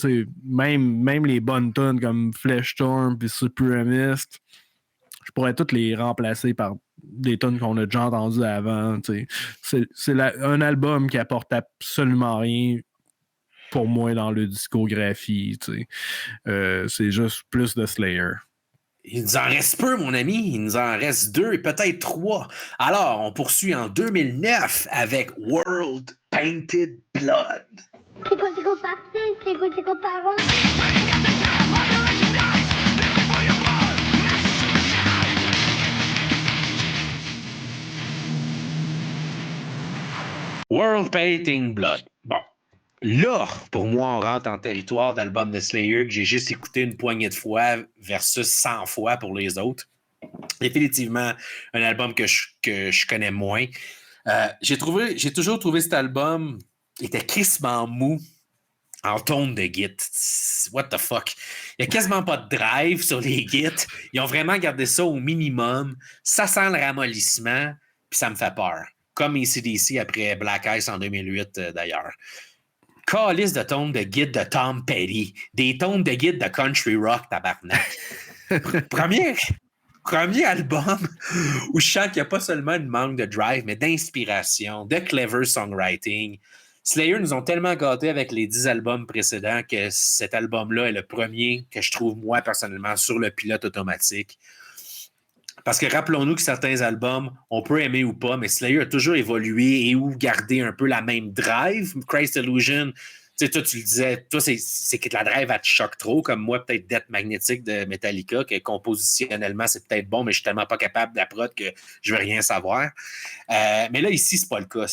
[SPEAKER 2] même les bonnes tunes comme Fleshstorm et Supremacist, je pourrais toutes les remplacer par des tunes qu'on a déjà entendues avant. C'est un album qui apporte absolument rien pour moi dans le discographie. C'est juste plus de Slayer.
[SPEAKER 1] Il nous en reste peu, mon ami. Il nous en reste 2 et peut-être 3. Alors, on poursuit en 2009 avec World Painted Blood.
[SPEAKER 3] C'est quoi, parents?
[SPEAKER 1] World Painted Blood. Bon. Là, pour moi, on rentre en territoire d'album de Slayer que j'ai juste écouté une poignée de fois versus 100 fois pour les autres. Définitivement un album que je connais moins. J'ai toujours trouvé cet album était crissement mou en tone de git. What the fuck? Il n'y a quasiment pas de drive sur les gits. Ils ont vraiment gardé ça au minimum. Ça sent le ramollissement, puis ça me fait peur. Comme AC/DC après Black Ice en 2008, d'ailleurs. Calice de tones de guide de Tom Petty. Des tones de guide de country rock, tabarnak. Premier album où je sens qu'il n'y a pas seulement une manque de drive, mais d'inspiration, de clever songwriting. Slayer nous ont tellement gâtés avec les 10 albums précédents que cet album-là est le premier que je trouve, moi, personnellement, sur le pilote automatique. Parce que rappelons-nous que certains albums, on peut aimer ou pas, mais Slayer a toujours évolué et ou gardé un peu la même drive. Christ Illusion, tu sais, toi, tu le disais, toi, c'est que la drive, elle te choque trop, comme moi, peut-être Death Magnetic de Metallica, que compositionnellement, c'est peut-être bon, mais je suis tellement pas capable d'apprendre que je veux rien savoir. Mais là, ici, c'est pas le cas.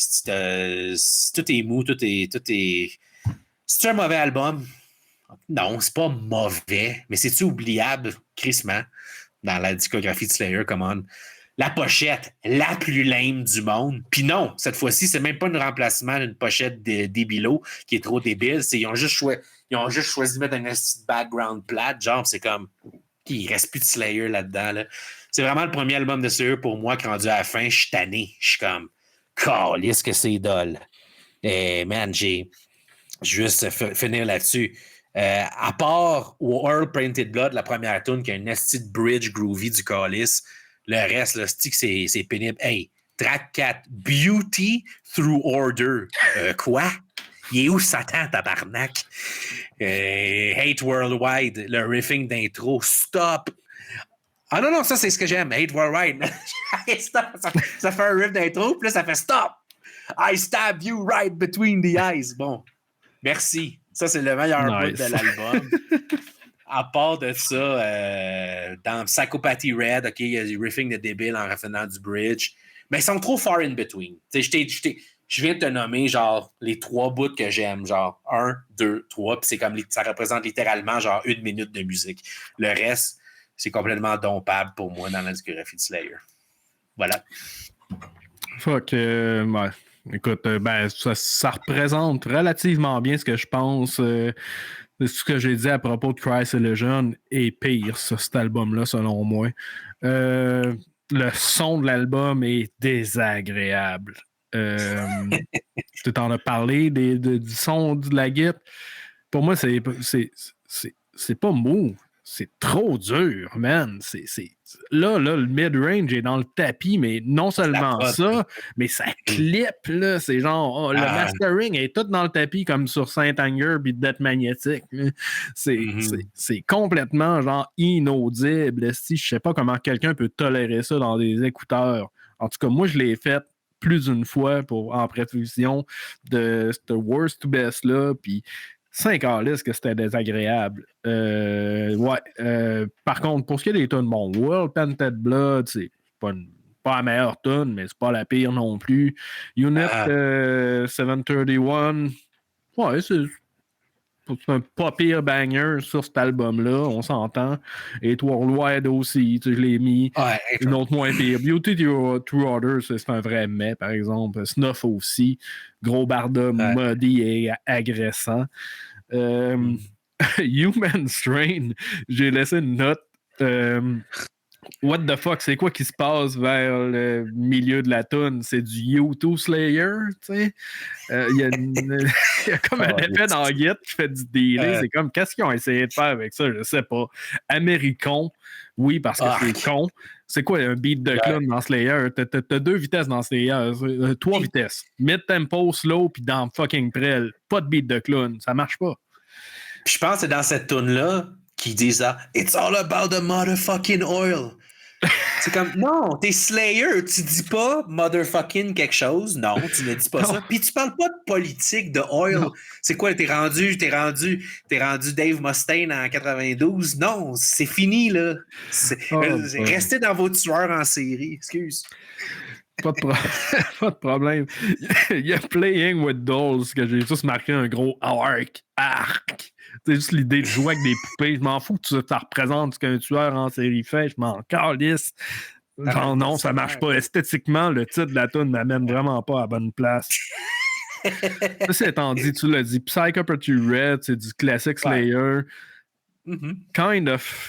[SPEAKER 1] Tout est mou, tout est... C'est un mauvais album? Non, c'est pas mauvais, mais c'est-tu oubliable, crissement, dans la discographie de Slayer, come on. La pochette, la plus lame du monde. Puis non, cette fois-ci, c'est même pas un remplacement d'une pochette de Débilo qui est trop débile. Ils ont juste choisi de mettre un petit background plat. Genre, c'est comme, il reste plus de Slayer là-dedans. Là. C'est vraiment le premier album de Slayer pour moi qui, rendu à la fin, je suis tanné. Je suis comme, calisse que c'est dole. Et man, j'ai juste finir là-dessus. À part World Painted Blood, la première tune qui a une esti de bridge groovy du calice, le reste, là, c'est pénible. Hey, track 4, Beauty Through Order. Quoi? Il est où Satan, tabarnak? Hate Worldwide, le riffing d'intro. Stop! Ah non, ça, c'est ce que j'aime. Hate Worldwide. Stop! Ça fait un riff d'intro, puis là, ça fait stop! I stab you right between the eyes. Bon, merci. Ça, c'est le meilleur bout de l'album. À part de ça, dans Psychopathy Red, OK, il y a du riffing de débile en revenant du bridge. Mais ils sont trop far in between. Je viens de te nommer, genre, les 3 bouts que j'aime. Genre, 1, 2, 3. Puis c'est comme, ça représente littéralement, genre, 1 minute de musique. Le reste, c'est complètement dompable pour moi dans la discographie de Slayer. Voilà.
[SPEAKER 2] Fuck, ouais. Écoute, ben, ça représente relativement bien ce que je pense. Ce que j'ai dit à propos de Christ Illusion est pire, ça, cet album-là, selon moi. Le son de l'album est désagréable. Tu t'en as parlé du son de la guitare. Pour moi, c'est pas mou. C'est trop dur, man. Là, le mid-range est dans le tapis, mais non seulement ça, mais ça clip, là. C'est genre, le mastering est tout dans le tapis, comme sur Saint-Anger puis Death Magnetic. C'est complètement, genre, inaudible. Si je sais pas comment quelqu'un peut tolérer ça dans des écouteurs. En tout cas, moi, je l'ai fait plus d'une fois en prévision de ce worst to best là, puis 5 ans que c'était désagréable. Par contre, pour ce qui est des tunes, bon, World Painted Blood, c'est pas la meilleure tune, mais c'est pas la pire non plus. Unit 731, ouais, c'est un pas pire banger sur cet album-là, on s'entend. Et Worldwide aussi, je l'ai mis. Une autre moins pire. Beauty Through Order, c'est un vrai mets, par exemple. Snuff aussi. Gros barda muddy et agressant. Human Strain, j'ai laissé une note. What the fuck, c'est quoi qui se passe vers le milieu de la toune? C'est du U2 Slayer, tu sais? Il y a comme un effet dans la guitare qui fait du delay. C'est comme, qu'est-ce qu'ils ont essayé de faire avec ça? Je sais pas. Américain, oui, parce que c'est con. C'est quoi un beat de clown dans Slayer? T'as 2 vitesses dans Slayer. 3 vitesses. Mid-tempo, slow, puis dans fucking prel. Pas de beat de clown. Ça marche pas.
[SPEAKER 1] Puis je pense que c'est dans cette tune-là qu'ils disent ça. It's all about the motherfucking oil. C'est comme, non, t'es Slayer, tu dis pas motherfucking quelque chose. Non, tu ne dis pas ça. Puis tu parles pas de politique, de oil. Non. C'est quoi, t'es rendu Dave Mustaine en 92? Non, c'est fini, là. Restez dans vos tueurs en série. Excuse.
[SPEAKER 2] Pas de problème. Il y a Playing with Dolls que j'ai juste marqué un gros arc. C'est juste l'idée de jouer avec des poupées. Je m'en fous que ça représente ce qu'un tueur en série fait. Je m'en calisse. Genre, non, ça marche pas. Esthétiquement, le titre de la tune m'amène vraiment pas à la bonne place. Ceci étant dit, tu l'as dit, Psycho Pretty Red, c'est du classic Slayer.
[SPEAKER 1] Mm-hmm.
[SPEAKER 2] Kind of.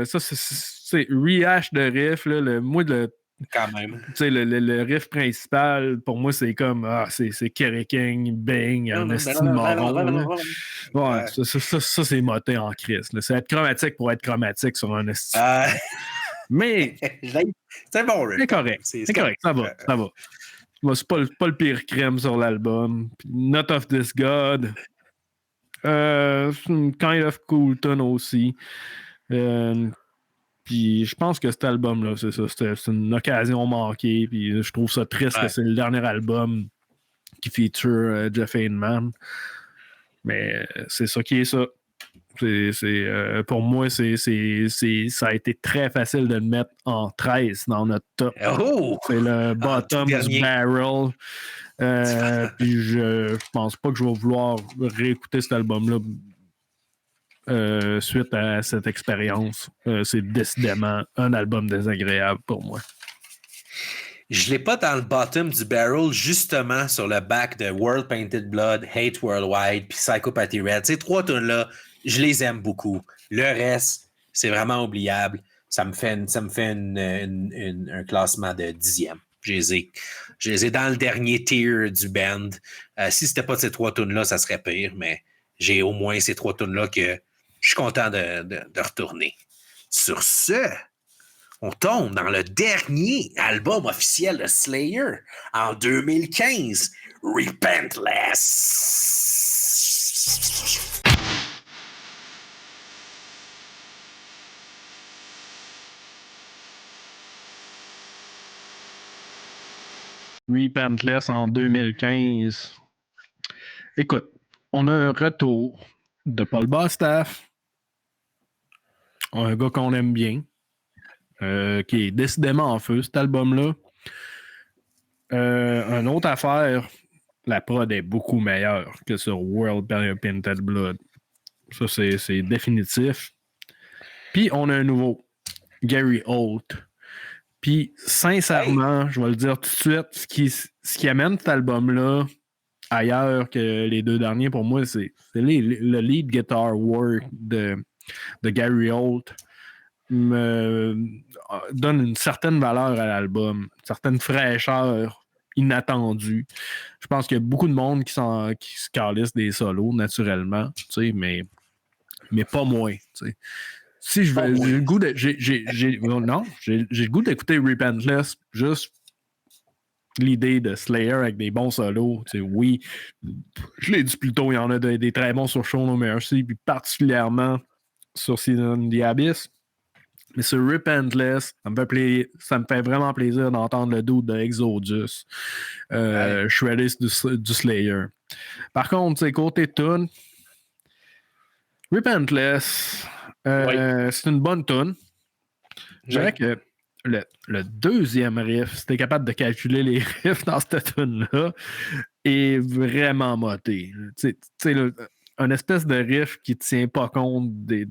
[SPEAKER 2] Ça, c'est rehash de riff. Là, moi,
[SPEAKER 1] quand même.
[SPEAKER 2] Le riff principal, pour moi, c'est comme c'est Kerry King, Bing, un estime moron. Ouais, ça c'est moté en crise. C'est être chromatique pour être chromatique sur un estime. Mais
[SPEAKER 1] c'est bon riff.
[SPEAKER 2] C'est correct. C'est correct, ça va. C'est pas le pire crème sur l'album. Not of This God. C'est une kind of cool tune aussi. Puis je pense que cet album-là, c'est ça. C'est une occasion manquée. Puis je trouve ça triste que c'est le dernier album qui feature Jeff Hanneman. Mais c'est ça qui est ça. Pour moi, ça a été très facile de le mettre en 13 dans notre top. C'est le bottom du barrel. Puis je pense pas que je vais vouloir réécouter cet album-là suite à cette expérience. C'est décidément un album désagréable pour moi.
[SPEAKER 1] Je l'ai pas dans le bottom du barrel, justement sur le back de World Painted Blood, Hate Worldwide, puis Psychopathy Red. Ces 3 tunes-là, je les aime beaucoup. Le reste, c'est vraiment oubliable. Ça me fait un classement de 10e. Je les ai dans le dernier tier du band. Si c'était pas de ces 3 tunes-là, ça serait pire, mais j'ai au moins ces 3 tunes-là que je suis content de retourner. Sur ce, on tombe dans le dernier album officiel de Slayer en 2015, Repentless.
[SPEAKER 2] Repentless en 2015. Écoute, on a un retour de Paul Bostaph, un gars qu'on aime bien, qui est décidément en feu, cet album-là. Une autre affaire, la prod est beaucoup meilleure que sur World Painted Blood. Ça, c'est définitif. Puis, on a un nouveau, Gary Holt. Puis, sincèrement, je vais le dire tout de suite, ce qui amène cet album-là ailleurs que les 2 derniers, pour moi, c'est le lead guitar work de Gary Holt me donne une certaine valeur à l'album, une certaine fraîcheur inattendue. Je pense qu'il y a beaucoup de monde qui se calisse des solos, naturellement, mais pas moi, t'sais. Si je veux, j'ai le goût d'écouter Repentless, juste l'idée de Slayer avec des bons solos. Oui, je l'ai dit plus tôt, il y en a des très bons sur Show No Mercy, puis particulièrement sur Season of the Abyss. Mais sur Repentless, ça me fait vraiment plaisir d'entendre le doute de Exodus, Shreddis du Slayer. Par contre, côté tune, Repentless, c'est une bonne tune. Je dirais que le deuxième riff, si t'es capable de calculer les riffs dans cette tune-là, est vraiment moté. Tu sais, un espèce de riff qui tient pas compte de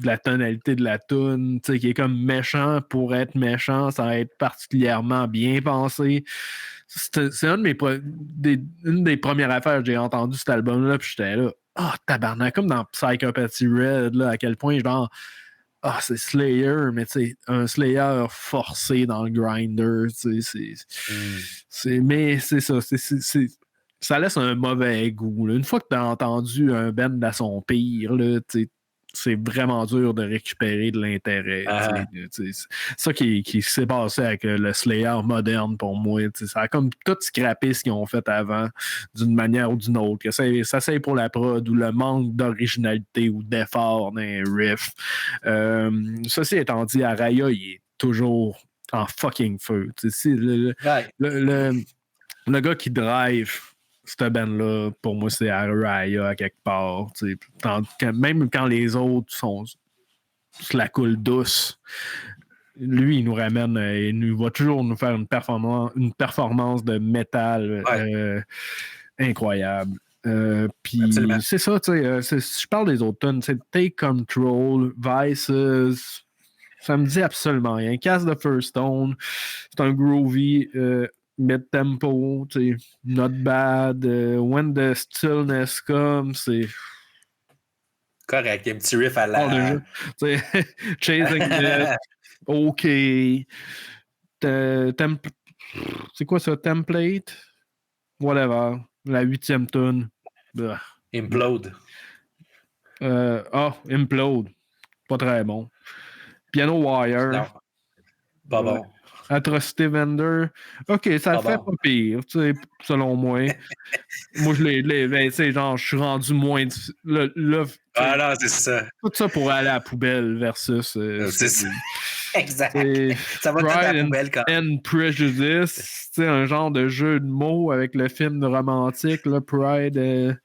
[SPEAKER 2] la tonalité de la tune, qui est comme méchant pour être méchant, ça va être particulièrement bien pensé. C'est une des premières affaires que j'ai entendu cet album-là, puis j'étais là, tabarnak, comme dans Psychopathy Red, là, à quel point genre c'est Slayer, mais tu sais, un Slayer forcé dans le grinder, mais c'est ça, ça laisse un mauvais goût. Là. Une fois que tu as entendu un band à son pire, là, c'est vraiment dur de récupérer de l'intérêt. C'est ça qui s'est passé avec le Slayer moderne pour moi. Ça a comme tout scrappé ce qu'ils ont fait avant d'une manière ou d'une autre. Que ça c'est pour la prod ou le manque d'originalité ou d'effort dans les riffs. Ceci étant dit, Araya, il est toujours en fucking feu. Le gars qui drive cette band-là, pour moi, c'est Araya à quelque part. Même quand les autres se la coulent douce, lui, il nous ramène, il nous va toujours nous faire une performance de métal incroyable. Puis c'est ça, tu sais, si je parle des autres tunes, c'est Take Control, Vices, ça me dit absolument rien. Cast the First Stone, c'est un groovy mid-tempo, tu sais, not bad. When the Stillness Comes, c'est
[SPEAKER 1] correct, il y a un petit riff à la...
[SPEAKER 2] Chasing Death, OK. C'est quoi ça? Template? Whatever. La 8e tune.
[SPEAKER 1] Implode.
[SPEAKER 2] Implode. Pas très bon. Piano Wire.
[SPEAKER 1] Non. Pas bon.
[SPEAKER 2] Atrocity Vendor. OK, ça fait pas pire, selon moi. Moi, je suis rendu moins...
[SPEAKER 1] Non, c'est ça.
[SPEAKER 2] Tout ça pour aller à la poubelle versus...
[SPEAKER 1] c'est ça. Exact. Ça va
[SPEAKER 2] Pride
[SPEAKER 1] à la poubelle quand même.
[SPEAKER 2] And Prejudice, un genre de jeu de mots avec le film romantique, là, Pride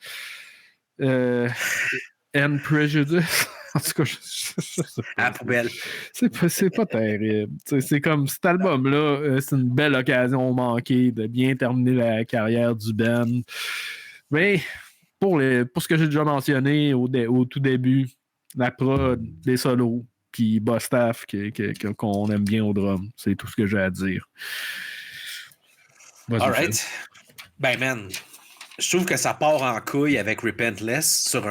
[SPEAKER 2] and Prejudice. En tout cas, je sais pas.
[SPEAKER 1] À la poubelle.
[SPEAKER 2] C'est pas terrible. C'est comme cet album-là, c'est une belle occasion manquée de bien terminer la carrière du band. Mais pour ce que j'ai déjà mentionné au tout début, la prod, les solos, puis Bostaff qu'on aime bien au drum. C'est tout ce que j'ai à dire.
[SPEAKER 1] All right. Ben, man, je trouve que ça part en couille avec Repentless sur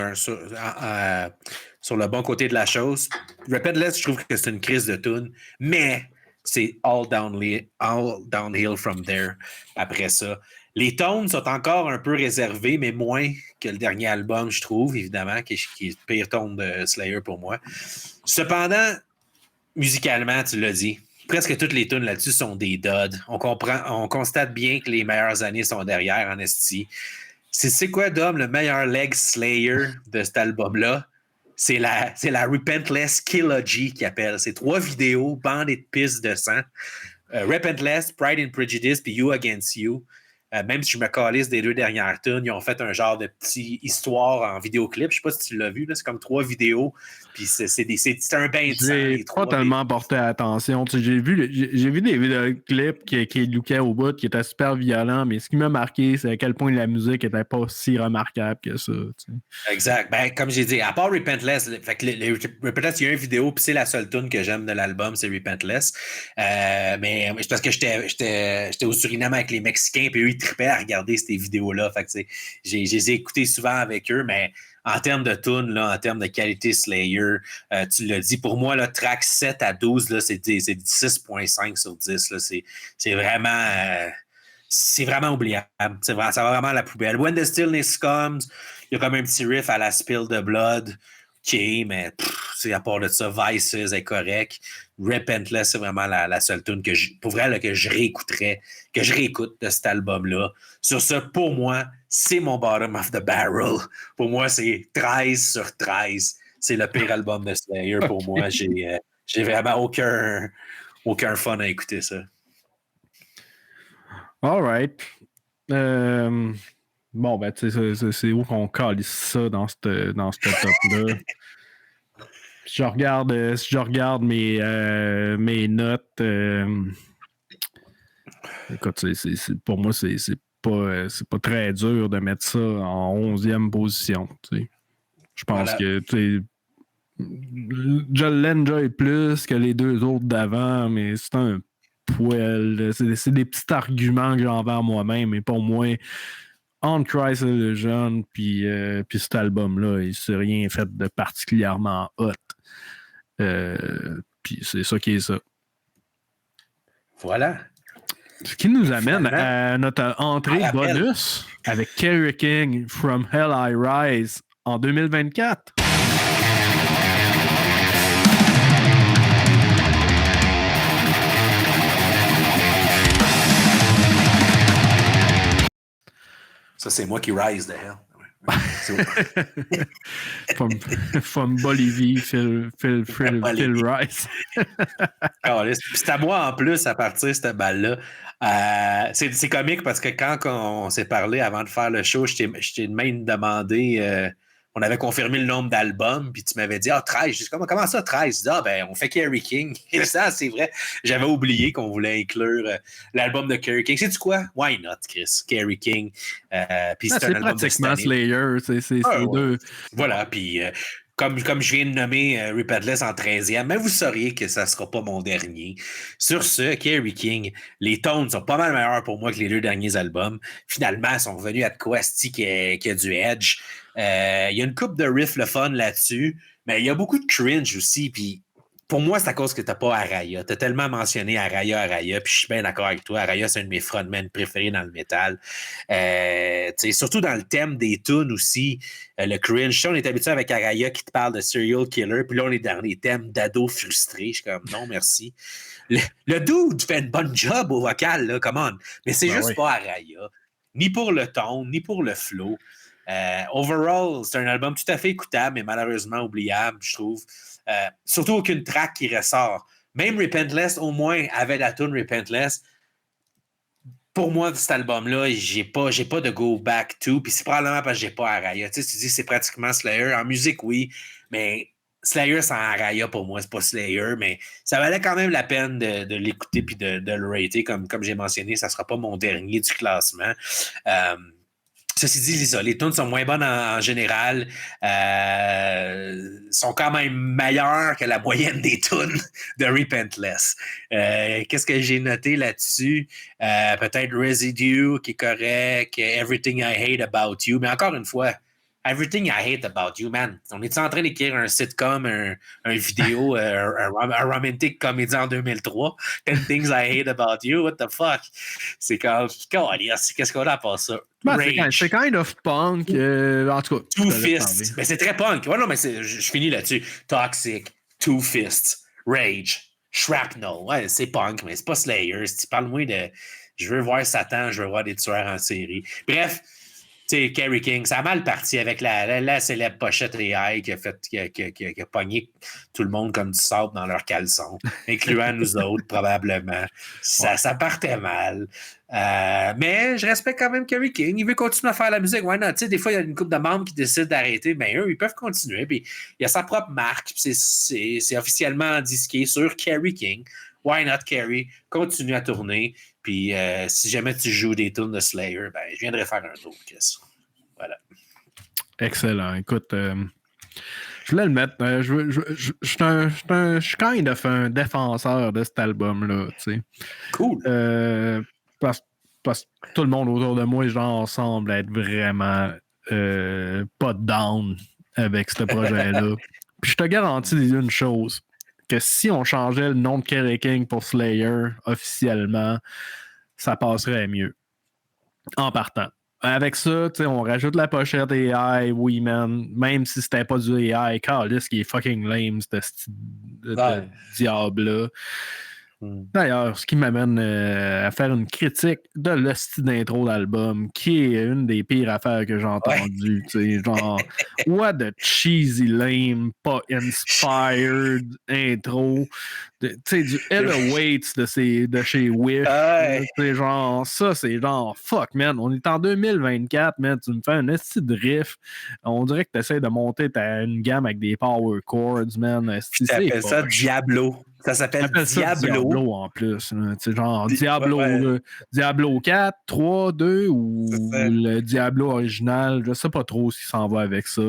[SPEAKER 1] le bon côté de la chose. Repentless, je trouve que c'est une crise de tune, mais c'est all downhill from there après ça. Les tones sont encore un peu réservés, mais moins que le dernier album, je trouve, évidemment, qui est le pire tone de Slayer pour moi. Cependant, musicalement, tu l'as dit, presque toutes les tunes là-dessus sont des duds. On constate bien que les meilleures années sont derrière en esti. C'est quoi, Dom, le meilleur leg Slayer de cet album-là? C'est la Repentless Killogy qui appelle. C'est 3 vidéos, bandées de pistes de sang. Repentless, Pride and Prejudice, puis You Against You. Même si je me calisse des 2 dernières tunes, ils ont fait un genre de petite histoire en vidéoclip. Je sais pas si tu l'as vu, là, c'est comme 3 vidéos. Puis c'est un bain de sang.
[SPEAKER 2] J'ai pas tellement porté attention. J'ai vu des vidéoclips qui lookaient au bout, qui étaient super violents, mais ce qui m'a marqué, c'est à quel point la musique était pas si remarquable que ça. T'sais.
[SPEAKER 1] Exact. Ben, comme j'ai dit, à part Repentless, Repentless, il y a une vidéo, puis c'est la seule tune que j'aime de l'album, c'est Repentless. Mais c'est parce que j'étais au Suriname avec les Mexicains, puis eux, ils trippaient à regarder ces vidéos-là. Fait que je les ai écoutées souvent avec eux, mais en termes de tune, là, en termes de qualité Slayer, tu l'as dit, pour moi, là, track 7 à 12, là, c'est 6.5 sur 10. Là, c'est vraiment oubliable. Ça va vraiment à la poubelle. When the Stillness Comes, il y a comme un petit riff à la Spill the Blood, mais à part de ça, Vices est correct. Repentless, c'est vraiment la seule tune que je réécouterais, que je réécoute de cet album-là. Sur ça, pour moi, c'est mon bottom of the barrel. Pour moi, c'est 13 sur 13. C'est le pire album de Slayer pour moi. J'ai vraiment aucun fun à écouter ça.
[SPEAKER 2] All right. Bon, ben, tu sais, c'est où qu'on calisse ça dans ce top-là? Si je regarde mes notes, écoute, pour moi, c'est pas très dur de mettre ça en 11e position. T'sais. Je pense que je l'enjoy plus que les 2 autres d'avant, mais c'est un poil. C'est des petits arguments que j'en vends moi-même, mais pour moi, On Christ le jeune, puis cet album-là, il s'est rien fait de particulièrement hot. Puis c'est ça qui est ça.
[SPEAKER 1] Voilà.
[SPEAKER 2] Ce qui nous amène à notre entrée bonus avec Kerry King, From Hell I Rise, en 2024.
[SPEAKER 1] Ça, c'est moi qui rise de hell.
[SPEAKER 2] from Bolivie, Phil Rice.
[SPEAKER 1] C'est à moi en plus à partir de cette balle-là. C'est comique parce que quand on s'est parlé avant de faire le show, je t'ai même demandé on avait confirmé le nombre d'albums, puis tu m'avais dit, 13. Je dis, comment ça, 13? Je dis, on fait Kerry King. Et ça, c'est vrai. J'avais oublié qu'on voulait inclure l'album de Kerry King. Sais-tu quoi? Why not, Chris? Kerry King. Puis c'est un album de
[SPEAKER 2] pratiquement Slayer. C'est deux.
[SPEAKER 1] Voilà, puis... Comme je viens de nommer Repentless en 13e, mais vous sauriez que ça ne sera pas mon dernier. Sur ce, Kerry King, les tones sont pas mal meilleurs pour moi que les 2 derniers albums. Finalement, ils sont revenus à de quoi qui a du edge. Il y a une coupe de riff le fun là-dessus, mais il y a beaucoup de cringe aussi. Puis pour moi, c'est à cause que tu n'as pas Araya. Tu as tellement mentionné Araya, puis je suis bien d'accord avec toi. Araya, c'est un de mes frontmen préférés dans le métal. Surtout dans le thème des tunes aussi, le cringe. On est habitué avec Araya qui te parle de serial killer, puis là, on est dans les thèmes d'ados frustrés. Je suis comme, non, merci. Le dude fait une bonne job au vocal, là, come on. Mais c'est juste pas Araya. Ni pour le ton, ni pour le flow. Overall, c'est un album tout à fait écoutable, mais malheureusement oubliable, je trouve. Surtout aucune track qui ressort. Même Repentless, au moins, avait la tune Repentless. Pour moi, cet album-là, j'ai pas de go back to, puis c'est probablement parce que j'ai pas Araya. Tu sais, tu dis c'est pratiquement Slayer. En musique, oui, mais Slayer sans Araya, pour moi, c'est pas Slayer, mais ça valait quand même la peine de l'écouter puis de le rater. Comme j'ai mentionné, ça sera pas mon dernier du classement. Ceci dit, c'est ça. Les tunes sont moins bonnes en général. Sont quand même meilleures que la moyenne des tunes de Repentless. Qu'est-ce que j'ai noté là-dessus? Peut-être Residue qui est correct. Everything I Hate About You. Mais encore une fois, Everything I Hate About You, man. On est en train d'écrire un sitcom, un vidéo, un romantic comédie en 2003. 10 Things I Hate About You, what the fuck? C'est comme, qu'est-ce qu'on a à part ça?
[SPEAKER 2] C'est kind of punk. En tout cas,
[SPEAKER 1] Two Fists. Mais c'est très punk. Ouais, non, mais je finis là-dessus. Toxic, Two Fists, Rage, Shrapnel. Ouais, c'est punk, mais c'est pas Slayer. Si tu parles moins de je veux voir Satan, je veux voir des tueurs en série. Bref, tu sais, Kerry King, ça a mal parti avec la célèbre pochette AI qui a pogné tout le monde comme du sable dans leurs caleçons, incluant nous autres, probablement. Ça partait mal. Mais je respecte quand même Kerry King. Il veut continuer à faire la musique. Why not? Tu sais, des fois, il y a une couple de membres qui décident d'arrêter. Mais eux, ils peuvent continuer. Puis il a sa propre marque. Puis c'est officiellement disqué sur Kerry King. Why not, Kerry? Continue à tourner. Puis si jamais tu joues des tunes de Slayer, je viendrai faire un tour, Chris. Voilà.
[SPEAKER 2] Excellent. Écoute, je voulais le mettre. Je suis kind of un défenseur de cet album-là. Tu sais.
[SPEAKER 1] Cool.
[SPEAKER 2] Parce que tout le monde autour de moi, genre, semble être vraiment pas down avec ce projet-là. Puis je te garantis une chose, que si on changeait le nom de Kerry King pour Slayer officiellement, ça passerait mieux. En partant. Avec ça, on rajoute la pochette AI, oui, man. Même si c'était pas du AI, Carlis qui est fucking lame, ce diable-là. D'ailleurs, ce qui m'amène à faire une critique de l'hostie d'intro d'album, qui est une des pires affaires que j'ai entendues. Genre, what a cheesy, lame, pas inspired intro. Du Hello Waits de chez Wish. C'est genre, ça, c'est genre, fuck, man. On est en 2024, man. Tu me fais un esti de riff. On dirait que tu essaies de monter une gamme avec des power chords, man.
[SPEAKER 1] Tu appelles ça Diablo. Ça s'appelle
[SPEAKER 2] Diablo en plus. C'est genre Diablo 4, 3, 2 ou le Diablo original. Je sais pas trop s'il s'en va avec ça.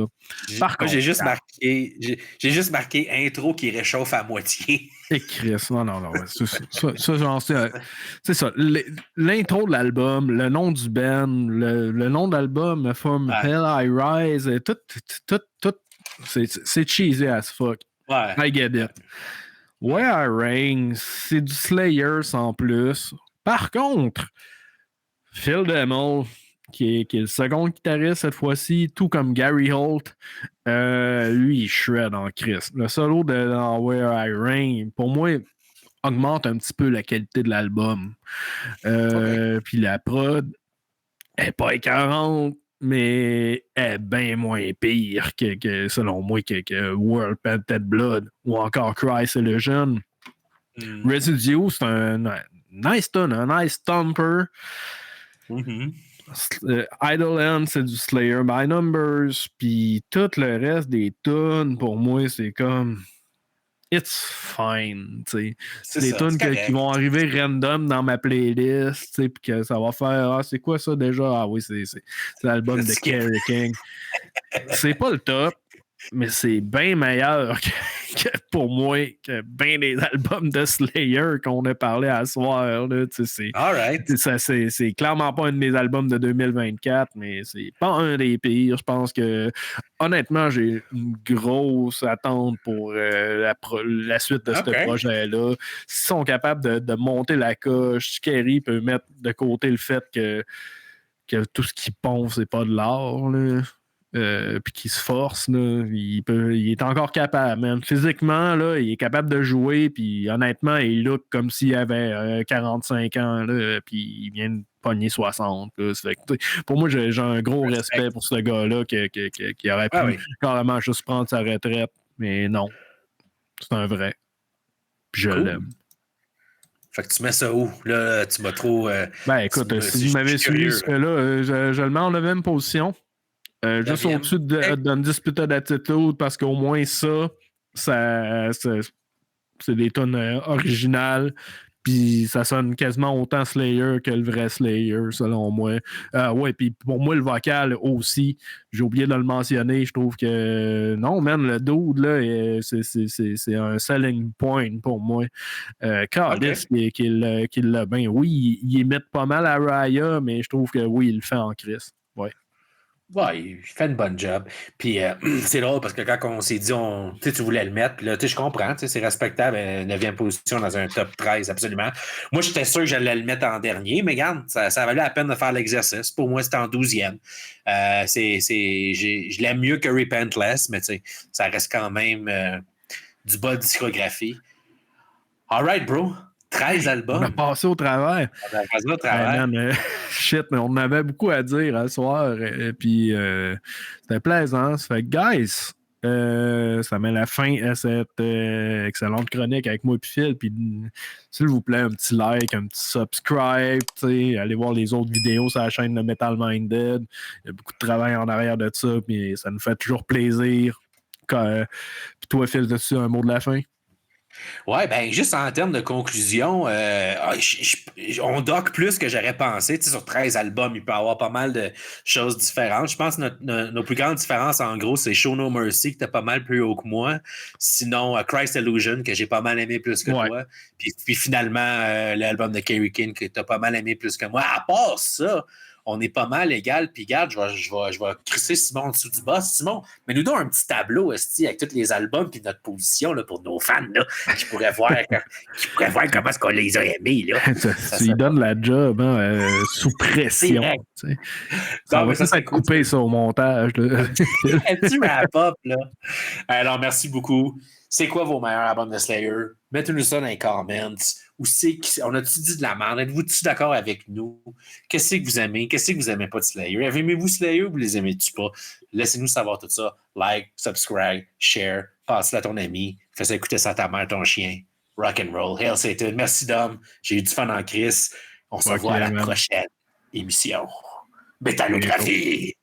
[SPEAKER 1] Par contre, j'ai juste marqué intro qui réchauffe à moitié.
[SPEAKER 2] Et Chris, non. C'est ça. L'intro de l'album, le nom du band, le nom de l'album, From Hell I Rise, tout c'est cheesy as fuck.
[SPEAKER 1] Ouais.
[SPEAKER 2] I get it. Where I Reign, c'est du Slayer sans plus. Par contre, Phil Demmel, qui est le second guitariste cette fois-ci, tout comme Gary Holt, lui, il shred en Christ. Le solo dans Where I Reign, pour moi, augmente un petit peu la qualité de l'album. Puis la prod est pas écœurante, mais est bien moins pire que selon moi, que World Painted Blood ou encore Christ Illusion. Residue, c'est un nice tune, un nice thumper. Idle End, c'est du Slayer by Numbers, puis tout le reste des tunes, pour moi, c'est comme it's fine, tu sais. C'est des tunes qui vont arriver random dans ma playlist, tu sais, puis que ça va faire c'est quoi ça déjà? Ah oui, c'est l'album de Kerry King. C'est pas le top, mais c'est bien meilleur que pour moi que bien des albums de Slayer qu'on a parlé à soir. Là, c'est clairement pas un de mes albums de 2024, mais c'est pas un des pires. Je pense que honnêtement, j'ai une grosse attente pour la suite de ce projet-là. S'ils sont capables de monter la coche, Kerry peut mettre de côté le fait que tout ce qu'il pond, c'est pas de l'art. Là. Puis qu'il se force, là, il est encore capable, man. Physiquement, là, il est capable de jouer, puis honnêtement, il look comme s'il avait 45 ans, là, puis il vient de pogner 60. Là. Fait que, pour moi, j'ai un gros respect pour ce gars-là qui aurait pu carrément juste prendre sa retraite, mais non. C'est un vrai. Puis je l'aime.
[SPEAKER 1] Fait que tu mets ça où? Là, tu m'as trop...
[SPEAKER 2] écoute, si vous m'avez suivi, là, je le mets en 9e position. Juste au-dessus d'Undisputed Attitude, parce qu'au moins c'est des tonnes originales, puis ça sonne quasiment autant Slayer que le vrai Slayer, selon moi. Ouais, puis pour moi, le vocal aussi, j'ai oublié de le mentionner, je trouve que non, man, le dude, là, c'est un selling point pour moi. Carlis, qu'il l'a bien. Oui, il imite pas mal à Raya, mais je trouve que oui, il le fait en Chris. Ouais.
[SPEAKER 1] Ouais, il fait une bonne job. Puis c'est drôle parce que quand on s'est dit, tu voulais le mettre, puis là, je comprends, c'est respectable, 9e position dans un top 13, absolument. Moi, j'étais sûr que j'allais le mettre en dernier, mais regarde, ça valait la peine de faire l'exercice. Pour moi, c'était en 12e. Je l'aime mieux que Repentless, mais ça reste quand même du bas de discographie. All right, bro. 13 albums.
[SPEAKER 2] On a passé au travers. Shit, mais on avait beaucoup à dire à ce soir. Et puis, c'était plaisant. Ça fait que, guys, ça met la fin à cette excellente chronique avec moi et Phil. Puis, s'il vous plaît, un petit like, un petit subscribe. Allez voir les autres vidéos sur la chaîne de Metal Minded. Il y a beaucoup de travail en arrière de ça. Puis, ça nous fait toujours plaisir. Puis, toi, Phil, as-tu un mot de la fin?
[SPEAKER 1] Ouais, ben juste en termes de conclusion, on dock plus que j'aurais pensé. Sur 13 albums, il peut y avoir pas mal de choses différentes. Je pense que nos plus grandes différences, en gros, c'est Show No Mercy, que t'as pas mal plus haut que moi. Sinon, Christ Illusion, que j'ai pas mal aimé plus que toi. Puis finalement, l'album de Kerry King, que t'as pas mal aimé plus que moi. À part ça, on est pas mal égal. Puis regarde, je vais crisser Simon en dessous du boss. Simon, mais nous donne un petit tableau avec tous les albums puis notre position là, pour nos fans là, qui pourraient voir comment est-ce qu'on les a aimés. Là.
[SPEAKER 2] Tu lui donnes la job sous pression. Ça va être coupé ça au montage.
[SPEAKER 1] Un petit wrap-up. Là. Alors, merci beaucoup. C'est quoi vos meilleurs albums de Slayer? Mettez-nous ça dans les comments. On a-tu dit de la merde? Êtes-vous-tu d'accord avec nous? Qu'est-ce que vous aimez? Qu'est-ce que vous aimez pas de Slayer? Aimez-vous Slayer ou vous les aimez-tu pas? Laissez-nous savoir tout ça. Like, subscribe, share, passe-le à ton ami, fais-ça écouter ça à ta mère, ton chien. Rock and roll. Hail Satan. Merci, Dom. J'ai eu du fun en Chris. On se revoit à la prochaine émission. Métallographie!